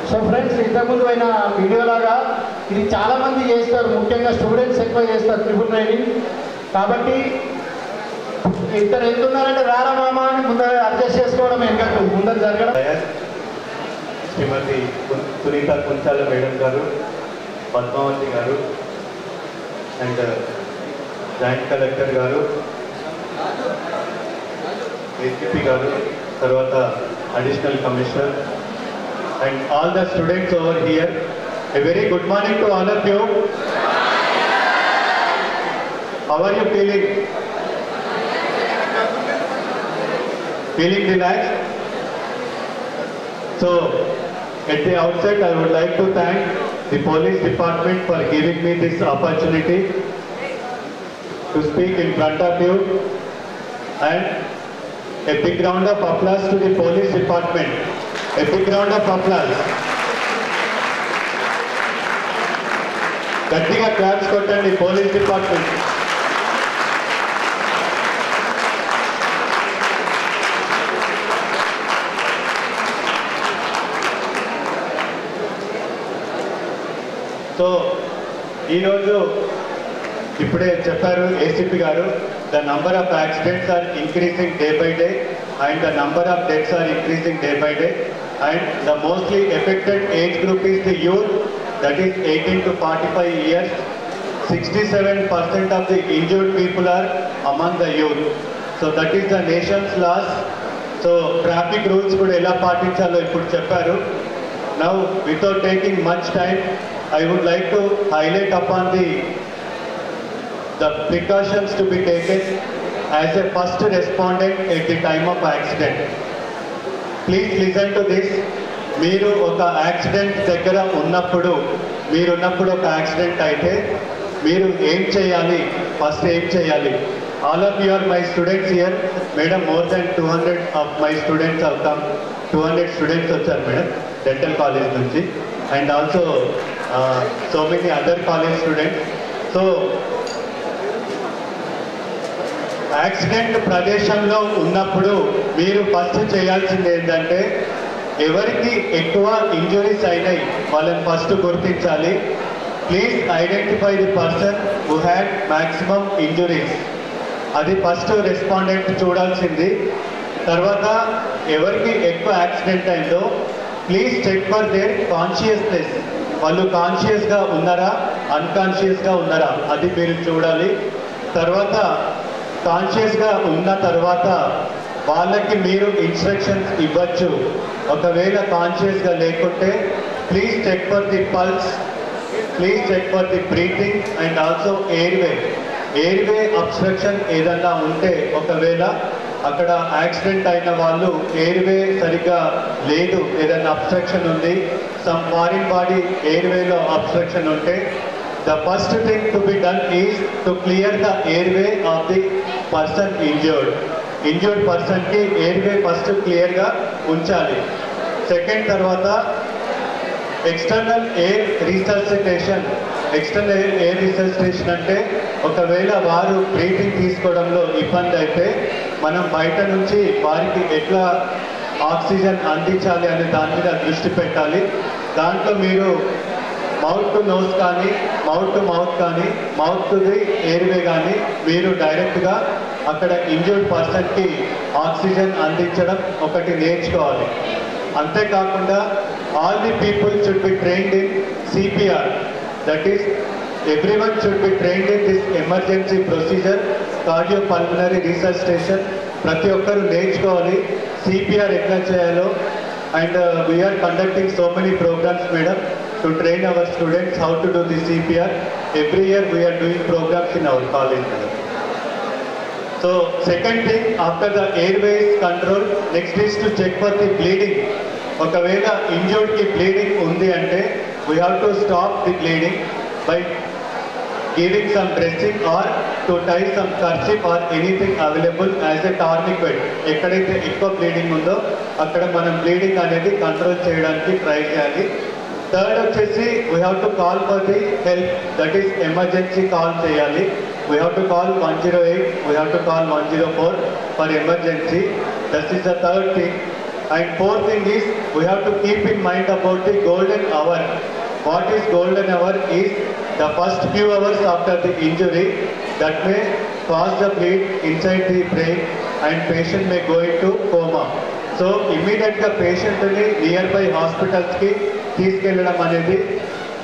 సో ఫ్రెండ్స్, ఇంతకుముందు అయిన వీడియో లాగా ఇది చాలా మంది చేస్తారు, ముఖ్యంగా స్టూడెంట్స్ ఎక్కువ చేస్తారు ట్రిపుల్ రైడింగ్. కాబట్టి ఇద్దరు వెళ్తున్నారంటే రారా మామ అని ముందర అడ్జస్ట్ చేసుకోవడం, ఇంకా ముందర జరగడం. శ్రీమతి సునీత కుంచాల మేడం గారు, పద్మావతి గారు అండ్ జాయింట్ కలెక్టర్ గారు, ఏసీపీ గారు, తర్వాత additional commissioner and all the students over here, a very good morning to all of you. How are you feeling? Feeling relaxed? So at the outset I would like to thank the police department for giving me this opportunity to speak in front of you, and a big round of applause to the police department. A big round of applause. గట్టిగా claps కొట్టండి police department. So ఈరోజు ఇప్పుడే చెప్పారు ACP గారు, the number of accidents are increasing day by day and the number of deaths are increasing day by day and the mostly affected age group is the youth, that is 18 to 45 years. 67% of the injured people are among the youth. So that is the nation's loss. So traffic rules kuda ela paatichalo ippudu chepparu. Now without taking much time, I would like to highlight upon the precautions to be taken as a first respondent at the time of accident. Please listen to this. మీరు ఒక accident దగ్గర ఉన్నప్పుడు ఒక accident అయితే మీరు ఏం చేయాలి, first ఏం చేయాలి? All of you are my students here madam. More than 200 of my students అవుతాం. 200 స్టూడెంట్స్ వచ్చారు మేడం డెంటల్ కాలేజ్ నుంచి and also so many other college students. So accident ప్రదేశంలో ఉన్నప్పుడు మీరు ఫస్ట్ చేయాల్సింది ఏంటంటే, ఎవరికి ఎక్కువ ఇంజురీస్ అయినాయి వాళ్ళని ఫస్ట్ గుర్తించాలి. Please identify the person who had maximum injuries. అది ఫస్ట్ రెస్పాండెంట్ చూడాల్సింది. తర్వాత ఎవరికి ఎక్కువ యాక్సిడెంట్ అయిందో please check for their consciousness. వాళ్ళు కాన్షియస్గా ఉన్నారా, అన్కాన్షియస్గా ఉన్నారా, అది మీరు చూడాలి. తర్వాత కాన్షియస్గా ఉన్న తర్వాత వాళ్ళకి మీరు ఇన్స్ట్రక్షన్స్ ఇవ్వచ్చు. ఒకవేళ కాన్షియస్గా లేకుంటే please check for the pulse, please check for the breathing and also airway obstruction ఏదన్నా ఉంటే, ఒకవేళ అక్కడ యాక్సిడెంట్ అయిన వాళ్ళు ఎయిర్వే సరిగ్గా లేదు, ఏదన్నా అబ్స్ట్రక్షన్ ఉంది, సమ్ ఫారిన్ బాడీ ఎయిర్వేలో అబ్స్ట్రక్షన్ ఉంటే, the first thing to be done is to clear the airway of the person injured. Injured person ki airway first clear ga unchali. Second tarvata external air resuscitation. External air resuscitation ante ఒకవేళ వారు breathing తీసుకోవడంలో ఇబ్బంది అయితే మనం బయట నుంచి వారికి ఎట్లా ఆక్సిజన్ అందించాలి అనే దాని మీద దృష్టి పెట్టాలి. దాంట్లో మీరు మౌత్ టు నోస్ కానీ, మౌత్ టు మౌత్ కానీ, మౌత్ టు ది ఎయిర్వే కానీ మీరు డైరెక్ట్గా అక్కడ ఇంజూర్డ్ పర్సన్కి ఆక్సిజన్ అందించడం ఒకటి నేర్చుకోవాలి. అంతేకాకుండా all the people should be trained in CPR. That is everyone should be trained in this emergency procedure, cardiopulmonary resuscitation. ప్రతి ఒక్కరూ నేర్చుకోవాలి సిపిఆర్ ఎట్లా చేయాలో. And we are conducting so many programs madam to train our students how to do the CPR. Every year we are doing programs in our college. So second thing, after the airways control, next is to check for the bleeding. ఒకవేళ injured కి bleeding ఉంది అంటే we have to stop the bleeding by giving some dressing or to tie some kerchief or anything available as a tourniquet. ఎక్కడైతే ఎక్కువ bleeding ఉందో అక్కడ మనం bleeding అనేది కంట్రోల్ చేయడానికి ట్రై చేయాలి. థర్డ్ వచ్చేసి we have to call for the help, that is emergency call చేయాలి. We have to call 108, we have to call 104 for emergency. That is the third thing. And fourth thing is we have to keep in mind about the golden hour. What is golden hour is the first few hours after the injury that may cause the bleed inside the brain and patient may go into coma. So immediate గా patient ని near by hospitals కి తీసుకెళ్ళడం అనేది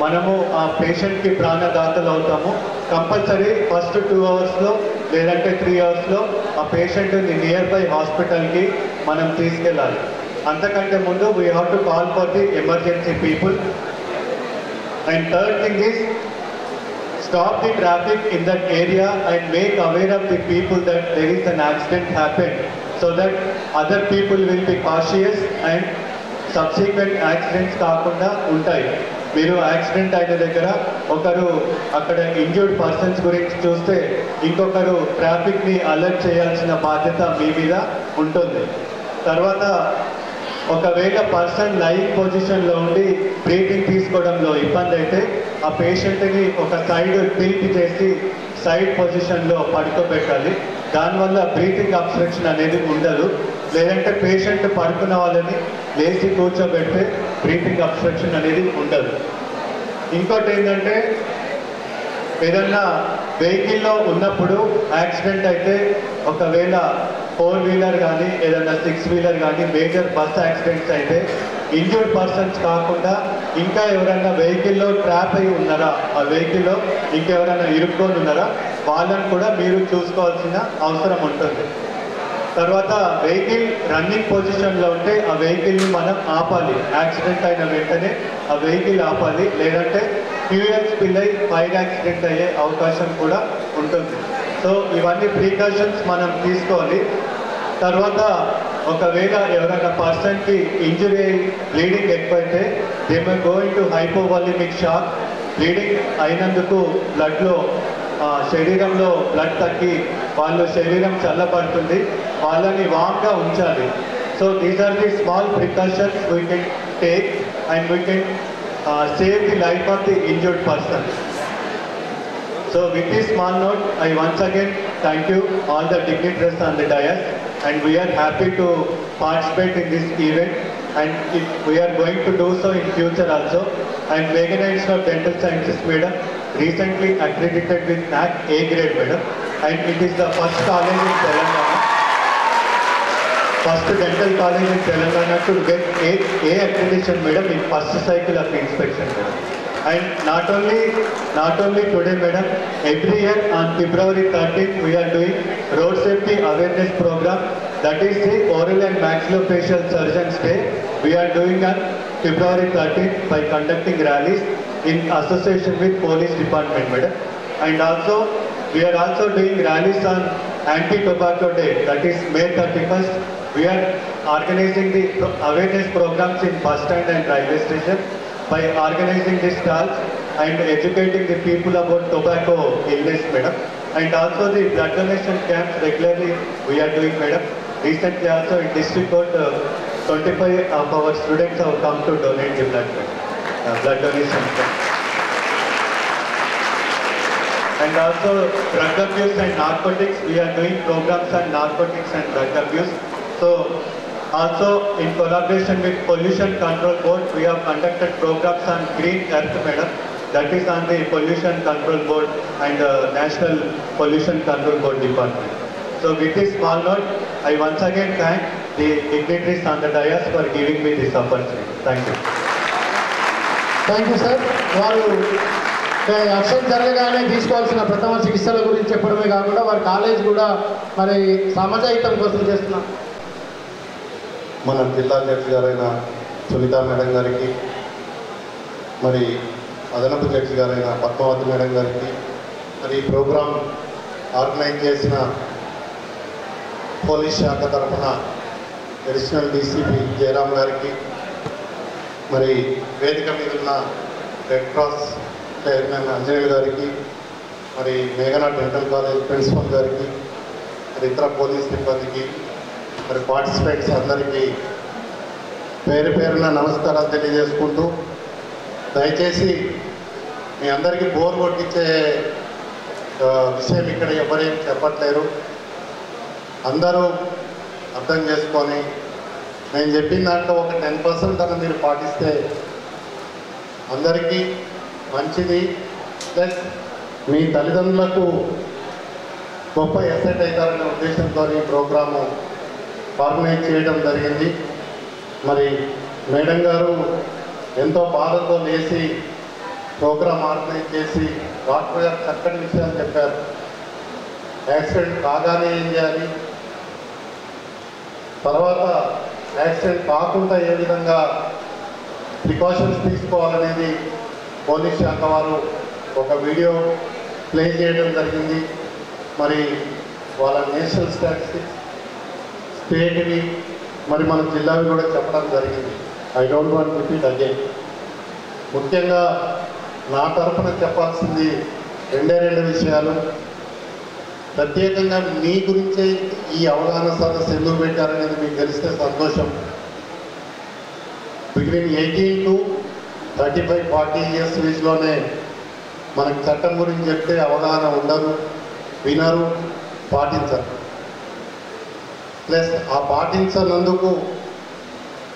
మనము ఆ patient కి ప్రాణదాతలు అవుతాము. Compulsory first 2 hours లో లేదంటే 3 hours లో ఆ పేషెంట్ ని నియర్ బై హాస్పిటల్ కి మనం తీసుకెళ్ళాలి. అంతకంటే ముందు we have to call for the emergency people. And third thing is stop the traffic in that area and make aware of the people that there is an accident happened, so that other people will be cautious and subsequent accidents కాకుండా ఉంటాయి. మీరు accident అయిన దగ్గర ఒకరు అక్కడ injured persons గురించి చూస్తే ఇంకొకరు ట్రాఫిక్ని అలర్ట్ చేయాల్సిన బాధ్యత మీ మీద ఉంటుంది. తర్వాత ఒకవేళ పర్సన్ లైవ్ పొజిషన్లో ఉండి బ్రీతింగ్ తీసుకోవడంలో ఇబ్బంది అయితే ఆ పేషెంట్ని ఒక సైడ్ టిల్ట్ చేసి సైడ్ పొజిషన్లో పడుకోబెట్టాలి. దానివల్ల బ్రీతింగ్ అబ్స్ట్రక్షన్ అనేది ఉండదు. లేదంటే పేషెంట్ పడుకున్న వాళ్ళని లేచి కూర్చోబెడితే బ్రీతింగ్ అబ్స్ట్రక్షన్ అనేది ఉండదు. ఇంకోటి ఏంటంటే ఏదన్నా వెహికల్లో ఉన్నప్పుడు యాక్సిడెంట్ అయితే ఒకవేళ 4 వీలర్ కానీ ఏదన్నా 6 వీలర్ కానీ మేజర్ బస్ యాక్సిడెంట్స్ అయితే ఇంజ్యూర్డ్ పర్సన్స్ కాకుండా ఇంకా ఎవరైనా వెహికల్లో ట్రాప్ అయి ఉన్నారా, ఆ వెహికల్లో ఇంకెవరైనా ఇరుక్కొని ఉన్నారా, వాళ్ళని కూడా మీరు చూసుకోవాల్సిన అవసరం ఉంటుంది. తర్వాత వెహికల్ రన్నింగ్ పొజిషన్లో ఉంటే ఆ వెహికల్ని మనం ఆపాలి. యాక్సిడెంట్ అయిన వెంటనే ఆ వెహికల్ ఆపాలి, లేదంటే ఫ్యూయల్ స్పిల్ అయి ఫైర్ యాక్సిడెంట్ అయ్యే అవకాశం కూడా ఉంటుంది. సో ఇవన్నీ ప్రికాషన్స్ మనం తీసుకోవాలి. తర్వాత ఒకవేళ ఎవరైనా పర్సన్కి ఇంజురీ బ్లీడింగ్ ఎక్కువైతే they may go into hypovolemic shock. Bleeding అయినందుకు బ్లడ్లో శరీరంలో బ్లడ్ తగ్గి వాళ్ళు శరీరం చల్లబడుతుంది, వాళ్ళని వామ్గా ఉంచాలి. So these are the small precautions we can take and we can save the life of the injured person. So with this small note, I once again thank you all the dignitaries on the dais, and we are happy to participate in this event, and we are going to do so in future also. And Meghana Institute of Dental Sciences Madam recently accredited with NAC A grade Madam, and it is the first college in Telangana. First dental college in Telangana to get A accreditation, madam, in first cycle of inspection, madam. And not only today, madam, every year on February 13th we are doing road safety awareness program. That is the oral and maxillofacial surgeons day. We are doing on February 13th by conducting rallies in association with police department, madam. And also we are also doing rallies on anti-tobacco day. That is May 31st. We are organizing the awareness programs in bus stand and railway station by organizing the stalls and educating the people about tobacco illness, madam. And also the blood donation camps regularly we are doing, madam. Recently also in district court, 25 of our students have come to donate the blood donation camp. And also drug abuse and narcotics, we are doing programs on narcotics and drug abuse. So also in collaboration with Pollution Control Board, we have conducted programs on Green Earth, madam. That is on the Pollution Control Board and the National Pollution Control Board Department. So with this small note, I once again thank the dignitaries on the dais for giving me this opportunity. Thank you. Thank you, sir. వారు accident జరగగానే తీసుకోవాల్సిన ప్రథమ చికిత్సల గురించి చెప్పడమే కాకుండా వారి college కూడా మరి సమాజహితం కోసం చేస్తున్నాం. మన జిల్లా జడ్జి గారైన సునీత మేడం గారికి, మరి అదనపు జడ్జి గారైన పద్మావతి మేడం గారికి, మరి ఈ ప్రోగ్రాం ఆర్గనైజ్ చేసిన పోలీస్ శాఖ తరఫున అడిషనల్ డీసీపీ జయరామ్ గారికి, మరి వేదిక మీద ఉన్న రెడ్ క్రాస్ చైర్మన్ అంజనేయులు గారికి, మరి మేఘనా డెంటల్ కాలేజ్ ప్రిన్సిపల్ గారికి, మరి ఇతర పోలీస్ సిబ్బందికి, మరి పార్టిసిపేట్స్ అందరికీ పేరు పేరున నమస్కారాలు తెలియజేసుకుంటూ, దయచేసి మీ అందరికీ బోర్ కొట్టించే విషయం ఇక్కడ ఎవరేం చెప్పట్లేరు. అందరూ అర్థం చేసుకొని నేను చెప్పిన దాంట్లో ఒక 10% అన్న మీరు పాటిస్తే అందరికీ మంచిది. ప్లస్ మీ తల్లిదండ్రులకు గొప్ప ఎసెట్ అవుతారనే ఉద్దేశంతో ఈ ప్రోగ్రాము ఆర్గనైజ్ చేయడం జరిగింది. మరి మేడం గారు ఎంతో బాధతో లేచి ప్రోగ్రాం ఆర్గనైజ్ చేసి డాక్టర్ గారు చక్కటి విషయాలు చెప్పారు. యాక్సిడెంట్ కాగానే ఏం చేయాలి, తర్వాత యాక్సిడెంట్ కాకుండా ఏ విధంగా ప్రికాషన్స్ తీసుకోవాలనేది పోలీస్ శాఖ వారు ఒక వీడియో ప్లే చేయడం జరిగింది. మరి వాళ్ళ నేషనల్ స్టాటిస్టిక్స్, స్టేట్వి, మరి మన జిల్లావి కూడా చెప్పడం జరిగింది. I don't want repeat again. ముఖ్యంగా నా తరఫున చెప్పాల్సింది రెండే విషయాలు. ప్రత్యేకంగా మీ గురించే ఈ అవగాహన సదస్సు ఎందుకు పెట్టారనేది మీకు తెలిస్తే సంతోషం. బిట్వీన్ 18 to 35-40 ఇయర్స్ ఏజ్లోనే మనకు చట్టం గురించి చెప్తే అవగాహన ఉండదు, వినరు, పాటించరు. ప్లస్ ఆ పాటించనందుకు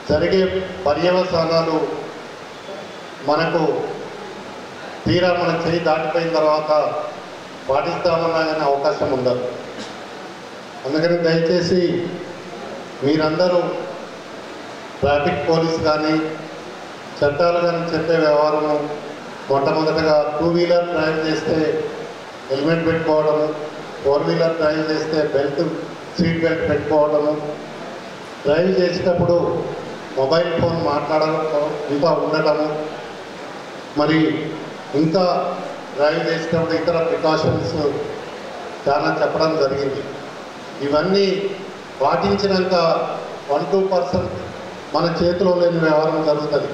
జరిగే పర్యవసానాలు మనకు తీరా మన చేయి దాటిపోయిన తర్వాత పాటిస్తామన్నా కానీ అవకాశం ఉండదు. అందుకని దయచేసి మీరందరూ ట్రాఫిక్ పోలీస్ కానీ చట్టాలు కానీ చెప్పే వ్యవహారము మొట్టమొదటగా 2 వీలర్ డ్రైవ్ చేస్తే హెల్మెట్ పెట్టుకోవడము, 4 వీలర్ డ్రైవ్ చేస్తే సీట్ బెల్ట్ పెట్టుకోవడము, డ్రైవ్ చేసేటప్పుడు మొబైల్ ఫోన్ మాట్లాడకుండా ఉండటము, మరి ఇంకా డ్రైవ్ చేసేటప్పుడు ఇతర ప్రికాషన్స్ చాలా చెప్పడం జరిగింది. ఇవన్నీ పాటించినాక 1-2% మన చేతిలో లేని వ్యవహారం జరుగుతుంది.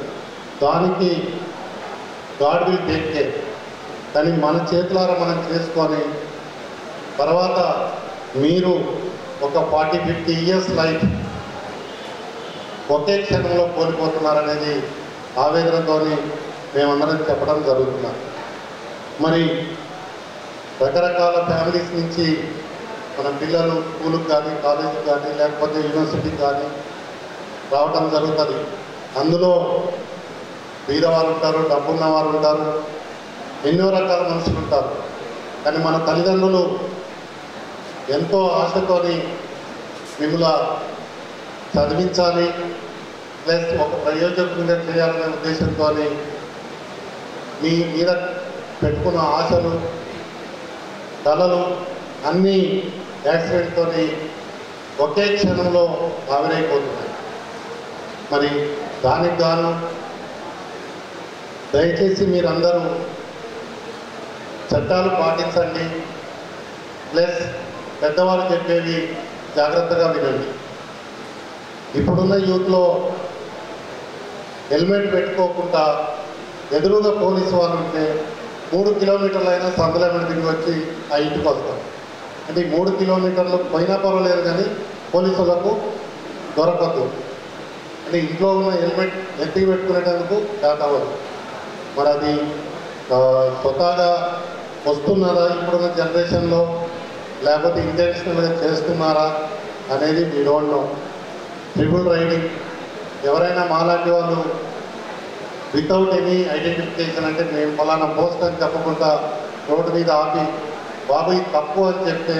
దానికి గాడ్ విల్ టేక్ కేర్. కానీ మన చేతులారా మనం చేసుకొని తర్వాత మీరు ఒక 40-50 ఇయర్స్ లైఫ్ ఒకే క్షణంలో కోల్పోతున్నారనేది ఆవేదనతో మేమందరం చెప్పడం జరుగుతున్నాం. మరి రకరకాల ఫ్యామిలీస్ నుంచి మన పిల్లలు స్కూల్కి కానీ కాలేజీకి కానీ లేకపోతే యూనివర్సిటీకి కానీ రావటం జరుగుతుంది. అందులో బీదవారు ఉంటారు, డబ్బున్న వారు ఉంటారు, ఎన్నో రకాల మనుషులు ఉంటారు. కానీ మన తల్లిదండ్రులు ఎంతో ఆశతోని మిమ్మల్ని చదివించాలి ప్లస్ ఒక ప్రయోజకుడిగా చేయాలనే ఉద్దేశంతో మీ మీద పెట్టుకున్న ఆశలు కళలు అన్నీ యాక్సిడెంట్తో ఒకే క్షణంలో ఆవిరైపోతున్నాయి. మరి దానికి గాను దయచేసి మీరందరూ చట్టాలు పాటించండి, ప్లస్ పెద్దవాళ్ళు చెప్పేవి జాగ్రత్తగా వినండి. ఇప్పుడున్న యూత్లో హెల్మెట్ పెట్టుకోకుండా ఎదురుగా పోలీసు వాళ్ళు ఉంటే 3 కిలోమీటర్లు అయినా సందులమైన తిరిగి వచ్చి ఆ ఇంటికి వస్తాం. అంటే 3 కిలోమీటర్లు పోయినా పర్వాలేదు కానీ పోలీసులకు దొరకద్దు. అంటే ఇంట్లో ఉన్న హెల్మెట్ ఎత్తికి పెట్టుకునేటందుకు చేత అవ్వదు. మరి అది స్వతహాగా వస్తున్నారా ఇప్పుడున్న జనరేషన్లో, లేకపోతే ఇంటెన్షనల్గా చేస్తున్నారా అనేది we don't know. Triple riding ఎవరైనా మాలాంటి వాళ్ళు వితౌట్ ఎనీ ఐడెంటిఫికేషన్ అంటే మేము ఫలానా పోస్ట్ అని చెప్పకుండా రోడ్డు మీద ఆపి బాబు ఇది తప్పు అని చెప్తే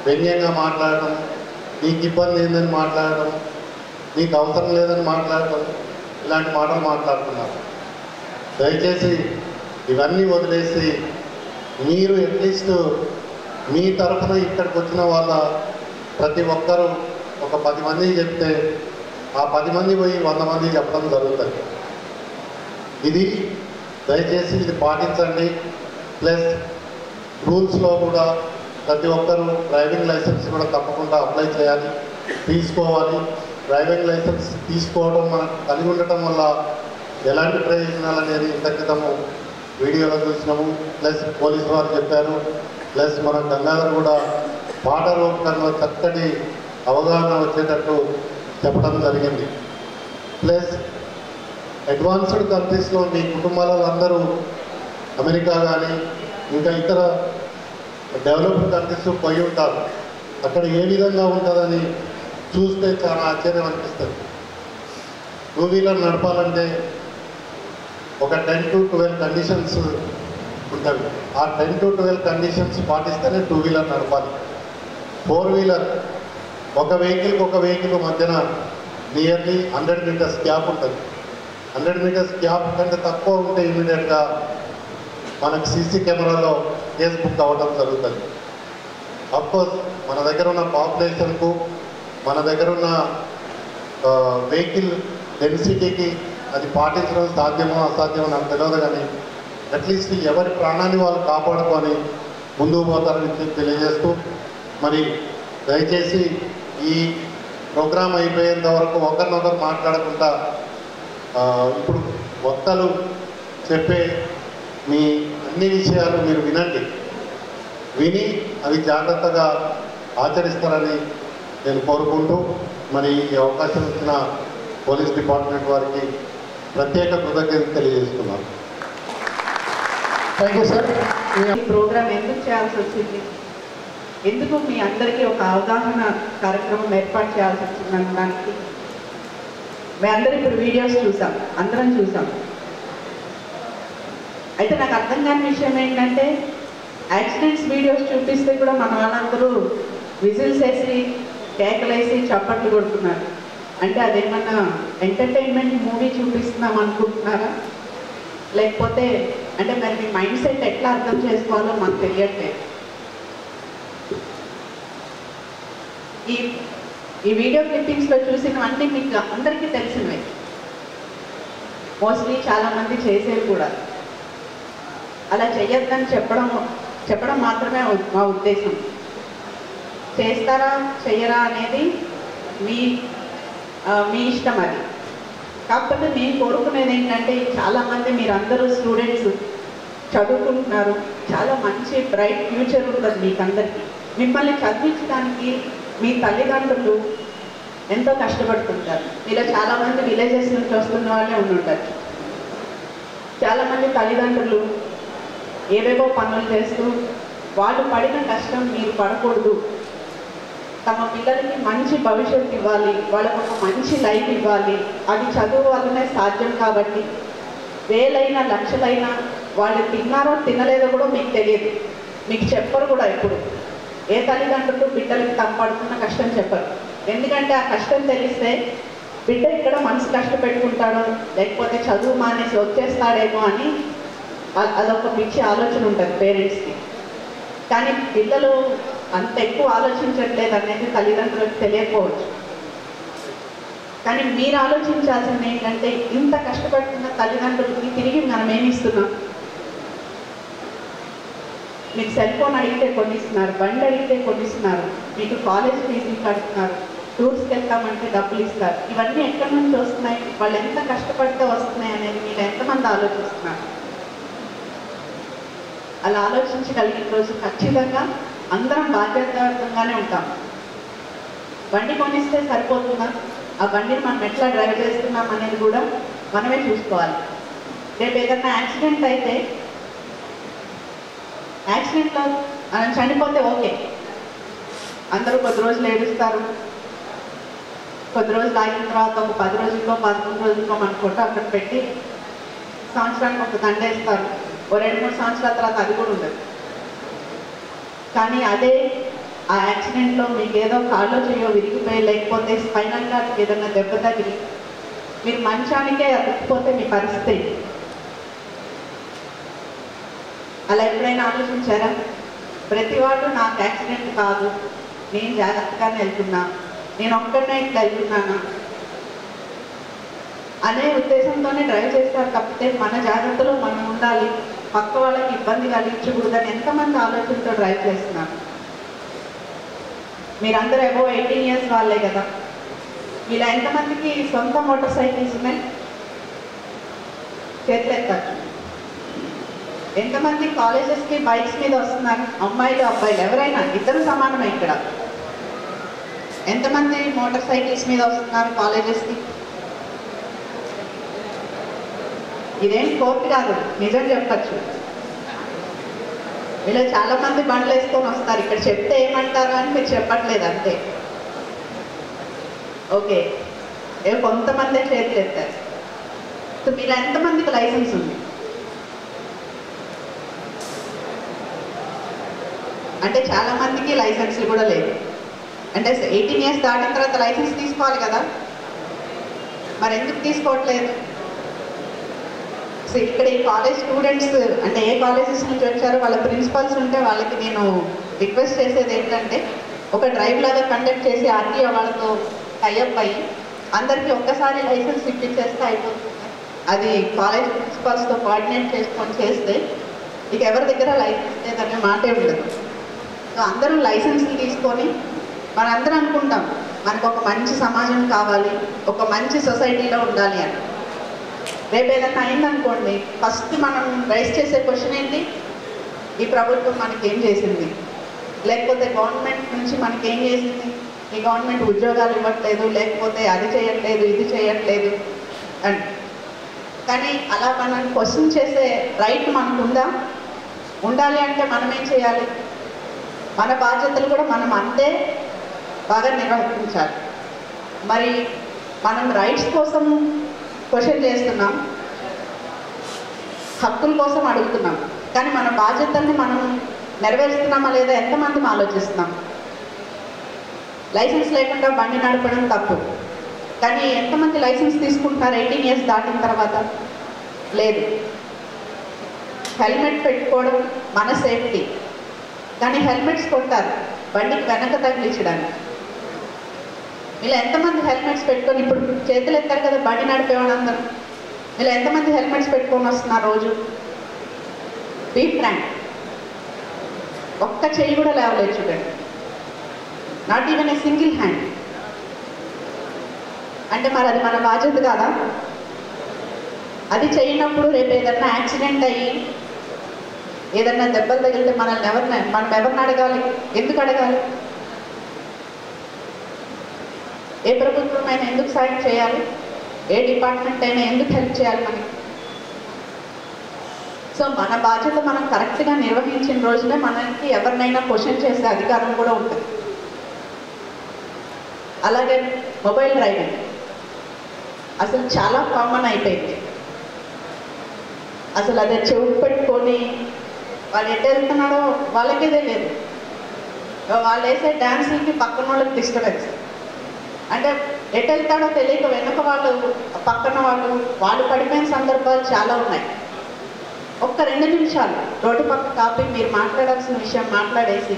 వ్యంగ్యంగా మాట్లాడటం, నీకు ఇబ్బంది ఏందని మాట్లాడటం, నీకు అవసరం లేదని మాట్లాడటం, ఇలాంటి మాటలు మాట్లాడుతున్నారు. దయచేసి ఇవన్నీ వదిలేసి మీరు అట్లీస్ట్ మీ తరఫున ఇక్కడికి వచ్చిన వాళ్ళ ప్రతి ఒక్కరూ ఒక 10 మందికి చెప్తే ఆ 10 మంది పోయి 100 మందికి చెప్పడం జరుగుతుంది. ఇది దయచేసి ఇది పాటించండి. ప్లస్ రూల్స్లో కూడా ప్రతి ఒక్కరూ డ్రైవింగ్ లైసెన్స్ కూడా తప్పకుండా అప్లై చేయాలి, తీసుకోవాలి. డ్రైవింగ్ లైసెన్స్ తీసుకోవడం మనకు కలిగి ఉండటం వల్ల ఎలాంటి ప్రయోజనాలు అనేది ఇంత క్రితము వీడియోలో చూసినాము. ప్లస్ పోలీసు వారు చెప్పారు, ప్లస్ మన గంగాధర్ కూడా పాట రూపకంలో చక్కటి అవగాహన వచ్చేటట్టు చెప్పడం జరిగింది. ప్లస్ అడ్వాన్స్డ్ కంట్రీస్లో మీ కుటుంబాల అందరూ అమెరికా కానీ ఇంకా ఇతర డెవలప్డ్ కంట్రీస్ పోయి ఉంటారు. అక్కడ ఏ విధంగా ఉంటుందని చూస్తే చాలా ఆశ్చర్యం అనిపిస్తుంది. 2 వీలర్ నడపాలంటే ఒక 10 to 12 కండిషన్స్ ఉంటుంది. ఆ 10 to 12 కండిషన్స్ పాటిస్తేనే 2 వీలర్ నడపాలి. 4 వీలర్ ఒక వెహికల్ మధ్యన నియర్లీ 100 మీటర్స్ గ్యాప్ ఉంటుంది. 100 మీటర్స్ గ్యాప్ కంటే తక్కువ ఉంటే ఇమీడియట్గా మనకు సీసీ కెమెరాలో కేసు బుక్ అవ్వడం జరుగుతుంది. అఫ్కోర్స్ మన దగ్గర ఉన్న పాపులేషన్కు, మన దగ్గర ఉన్న వెహికల్ డెన్సిటీకి అది పాటించడం సాధ్యమో అసాధ్యమో నాకు తెలియదు. కానీ అట్లీస్ట్ ఎవరి ప్రాణాన్ని వాళ్ళు కాపాడుకొని ముందుకు పోతారని తెలియజేస్తూ, మరి దయచేసి ఈ ప్రోగ్రాం అయిపోయేంత వరకు ఒకరినొకరు మాట్లాడకుండా ఇప్పుడు వక్తలు చెప్పే మీ అన్ని విషయాలు మీరు వినండి, విని అవి జాగ్రత్తగా ఆచరిస్తారని నేను కోరుకుంటూ మరి ఈ అవకాశం ఇచ్చిన పోలీస్ డిపార్ట్మెంట్ వారికి ప్రత్యేక కృతజ్ఞతలు తెలియజేస్తున్నాను. Thank you sir. ఈ ప్రోగ్రాం ఎందుకు చేయాల్సి వచ్చింది, ఎందుకు మీ అందరికీ ఒక అవగాహన కార్యక్రమం ఏర్పాటు చేయాల్సి వచ్చిందన్న దానికి మీ అందరూ ఇప్పుడు వీడియోస్ చూసాం, అందరం చూసాం. అయితే నాకు అర్థం కాని విషయం ఏంటంటే యాక్సిడెంట్స్ వీడియోస్ చూపిస్తే కూడా మన వాళ్ళందరూ విజిల్స్ వేసి కేకలేసి చప్పట్లు కొడుతున్నారు. అంటే అదేమన్నా ఎంటర్టైన్మెంట్ మూవీ చూపిస్తున్నాం అనుకుంటున్నారా? లేకపోతే అంటే మరి మీ మైండ్ సెట్ ఎట్లా అర్థం చేసుకోవాలో మాకు తెలియట్లేదు. ఈ వీడియో క్లిప్పింగ్స్లో చూసినవన్నీ మీకు అందరికీ తెలిసినవి, మోస్ట్లీ చాలామంది చేసేవి కూడా. అలా చెయ్యొద్దని చెప్పడం మాత్రమే మా ఉద్దేశం. చేస్తారా చెయ్యరా అనేది మీ ఇష్టం. అది కాకపోతే నేను కోరుకునేది ఏంటంటే చాలామంది మీరందరూ స్టూడెంట్స్ చదువుకుంటున్నారు, చాలా మంచి బ్రైట్ ఫ్యూచర్ ఉంటుంది మీకందరికీ. మిమ్మల్ని చదివించడానికి మీ తల్లిదండ్రులు ఎంతో కష్టపడుతుంటారు. మీలో చాలామంది విలేజెస్ నుంచి వస్తున్న వాళ్ళే ఉండుంటారు. చాలామంది తల్లిదండ్రులు ఏవేవో పనులు చేస్తూ వాళ్ళు పడిన కష్టం మీరు పడకూడదు, తమ పిల్లలకి మంచి భవిష్యత్తు ఇవ్వాలి, వాళ్ళకు ఒక మంచి లైఫ్ ఇవ్వాలి. అది చదువు వల్లనే సాధ్యం. కాబట్టి వేలైనా లక్షలైనా వాళ్ళు తిన్నారో తినలేదో కూడా మీకు తెలియదు, మీకు చెప్పరు కూడా. ఎప్పుడు ఏ తల్లిదండ్రులు బిడ్డలకి తమ పడుతున్న కష్టం చెప్పరు. ఎందుకంటే ఆ కష్టం తెలిస్తే బిడ్డ ఇక్కడ మనసు కష్టపెట్టుకుంటాడో లేకపోతే చదువు మానేసి వచ్చేస్తాడేమో అని అదొక పిచ్చి ఆలోచన ఉంటుంది పేరెంట్స్కి. కానీ పిల్లలు అంత ఎక్కువ ఆలోచించట్లేదు అనేది తల్లిదండ్రులకు తెలియకపోవచ్చు. కానీ మీరు ఆలోచించాల్సింది ఏంటంటే ఇంత కష్టపడుతున్న తల్లిదండ్రులకి తిరిగి మనం ఏమి ఇస్తున్నాం? మీకు సెల్ ఫోన్ అడిగితే కొనిస్తున్నారు, బండి అడిగితే కొనిస్తున్నారు, మీకు కాలేజ్ ఫీజులు కడుతున్నారు, టూర్స్కి వెళ్తామంటే డబ్బులు ఇస్తారు. ఇవన్నీ ఎక్కడి నుంచి వస్తున్నాయి? వాళ్ళు ఎంత కష్టపడితే వస్తున్నాయి అనేది మీరు ఎంతమంది ఆలోచిస్తున్నారు? అలా ఆలోచించగలిగిన రోజు ఖచ్చితంగా అందరం బాధ్యతాయుతంగానే ఉంటాం. బండి కొనిస్తే సరిపోతుందా? ఆ బండిని మనం ఎట్లా డ్రైవ్ చేస్తున్నాం అనేది కూడా మనమే చూసుకోవాలి. రేపు ఏదైనా యాక్సిడెంట్ అయితే యాక్సిడెంట్లో మనం చనిపోతే ఓకే, అందరూ కొద్ది రోజులు ఏడుస్తారు. కొద్ది రోజులు ఆగిన తర్వాత ఒక 10 రోజుల్లో 11 రోజుల్లో మన ఫోటో అక్కడ పెట్టి సంవత్సరానికి ఒక దండేస్తారు. ఓ 2-3 సంవత్సరాల తర్వాత అది కూడా ఉండదు. కానీ అదే ఆ యాక్సిడెంట్లో మీకు ఏదో కాళ్ళో చేయో విరిగిపోయి లేకపోతే స్పైనల్ కార్డ్కి ఏదైనా దెబ్బ తగిలి మీరు మంచానికే అతుక్కుపోతే మీ పరిస్థితి. అలా ఎప్పుడైనా ఆలోచించారా? ప్రతివాడు నాకు యాక్సిడెంట్ కాదు, నేను జాగ్రత్తగానే వెళ్తున్నా, నేను ఒక్కడనే ఇట్లా వెళ్తున్నానా అనే ఉద్దేశంతోనే డ్రైవ్ చేస్తారు తప్పితే మన జాగ్రత్తలో మనం ఉండాలి, పక్క వాళ్ళకి ఇబ్బంది కలిగించకూడదని ఎంతమంది ఆలోచనతో డ్రైవ్ చేస్తున్నారు? మీరందరూ అబోవ్ 18 years వాళ్ళే కదా. ఇలా ఎంతమందికి సొంత మోటార్ సైకిల్స్ ఉన్నాయి? చేతులెత్తారు. ఎంతమంది కాలేజెస్కి బైక్స్ మీద వస్తున్నారు? అమ్మాయిలు అబ్బాయిలు ఎవరైనా, ఇద్దరు సమానమే ఇక్కడ. ఎంతమంది మోటార్ సైకిల్స్ మీద వస్తున్నారు కాలేజెస్కి? ఇదేం కోర్టు కాదు, నిజం చెప్పచ్చు. ఇలా చాలా మంది బండ్లు వేసుకొని వస్తారు. ఇక్కడ చెప్తే ఏమంటారు అని మీరు చెప్పట్లేదు అంతే. ఓకే, కొంతమందే చేతులు ఎత్తారు. సో మీరు ఎంతమందికి లైసెన్స్ ఉంది? అంటే చాలా మందికి లైసెన్స్లు కూడా లేదు. అంటే 18 years దాటిన తర్వాత లైసెన్స్ తీసుకోవాలి కదా, మరి ఎందుకు తీసుకోవట్లేదు? సో ఇక్కడ ఈ కాలేజ్ స్టూడెంట్స్ అంటే ఏ కాలేజెస్ నుంచి వచ్చారో వాళ్ళ ప్రిన్సిపల్స్ ఉంటే వాళ్ళకి నేను రిక్వెస్ట్ చేసేది ఏంటంటే ఒక డ్రైవ్ లాగా కండక్ట్ చేసి ఆర్టీఓ వాళ్ళతో టైఅప్ అయ్యి అందరికీ ఒక్కసారి లైసెన్స్ ఇప్పించేస్తే అయిపోతుంది. అది కాలేజ్ ప్రిన్సిపల్స్తో కోఆర్డినేట్ చేసుకొని చేస్తే ఇక ఎవరి దగ్గర లైసెన్స్ లేదనే మాటే ఉండదు. సో అందరూ లైసెన్స్లు తీసుకొని మనందరం అనుకుంటాం మనకు ఒక మంచి సమాజం కావాలి, ఒక మంచి సొసైటీలో ఉండాలి అని. రేపు ఏదైనా అయిందనుకోండి, ఫస్ట్ మనం రైజ్ చేసే క్వశ్చన్ ఏంటి? ఈ ప్రభుత్వం మనకేం చేసింది, లేకపోతే గవర్నమెంట్ నుంచి మనకేం చేసింది? ఈ గవర్నమెంట్ ఉద్యోగాలు ఇవ్వట్లేదు, లేకపోతే అది చేయట్లేదు, ఇది చేయట్లేదు అని. కానీ అలా మనం క్వశ్చన్ చేసే రైట్ మనకు ఉందా? ఉండాలి అంటే మనం ఏం చేయాలి? మన బాధ్యతలు కూడా మనం అంతే బాగా నిర్వర్తించాలి. మరి మనం రైట్స్ కోసం క్వశ్చన్ చేస్తున్నాం, హక్కుల కోసం అడుగుతున్నాం, కానీ మన బాధ్యతల్ని మనం నెరవేరుస్తున్నామా లేదా ఎంతమంది ఆలోచిస్తున్నాం? లైసెన్స్ లేకుండా బండి నడపడం తప్పు, కానీ ఎంతమంది లైసెన్స్ తీసుకుంటున్నారు 18 ఇయర్స్ దాటిన తర్వాత? లేదు. హెల్మెట్ పెట్టుకోవడం మన సేఫ్టీ, కానీ హెల్మెట్స్ కొంటారు బండికి వెనక తగిలించడానికి. వీళ్ళు ఎంతమంది హెల్మెట్స్ పెట్టుకొని, ఇప్పుడు చేతులు ఎత్తారు కదా బండి నడిపేవాడు అందరూ, వీళ్ళు ఎంతమంది హెల్మెట్స్ పెట్టుకొని వస్తున్నారు రోజు? బీ ఫ్రాంక్, ఒక్క చెయ్యి కూడా లేవలేదు చూడండి, not even a single hand. అంటే మరి అది మన బాధ్యత కాదా? అది చేయనప్పుడు రేపు ఏదన్నా యాక్సిడెంట్ అయ్యి ఏదన్నా దెబ్బలు తగిలితే మనం ఎవరిని అడగాలి? ఎందుకు అడగాలి? ఏ ప్రభుత్వం అయినా ఎందుకు సాయం చేయాలి? ఏ డిపార్ట్మెంట్ అయినా ఎందుకు హెల్ప్ చేయాలి మనకి? సో మన బాధ్యత మనం కరెక్ట్గా నిర్వహించిన రోజునే మనకి ఎవరినైనా క్వశ్చన్ చేసే అధికారం కూడా ఉంటుంది. అలాగే మొబైల్ డ్రైవింగ్ అసలు చాలా కామన్ అయిపోయింది. అసలు అదే చెవు పెట్టుకొని వాడు ఎటు వెళ్తున్నాడో వాళ్ళకే తెలియదు. వాళ్ళు వేసే డ్యాన్సులకి పక్కన వాళ్ళకి డిస్టర్బెన్స్. అంటే ఎటు వెళ్తాడో తెలియక వెనక వాళ్ళు పక్కన వాళ్ళు పడిపోయిన సందర్భాలు చాలా ఉన్నాయి. ఒక్క 2 నిమిషాలు రోడ్డు పక్క కాపీ మీరు మాట్లాడాల్సిన విషయం మాట్లాడేసి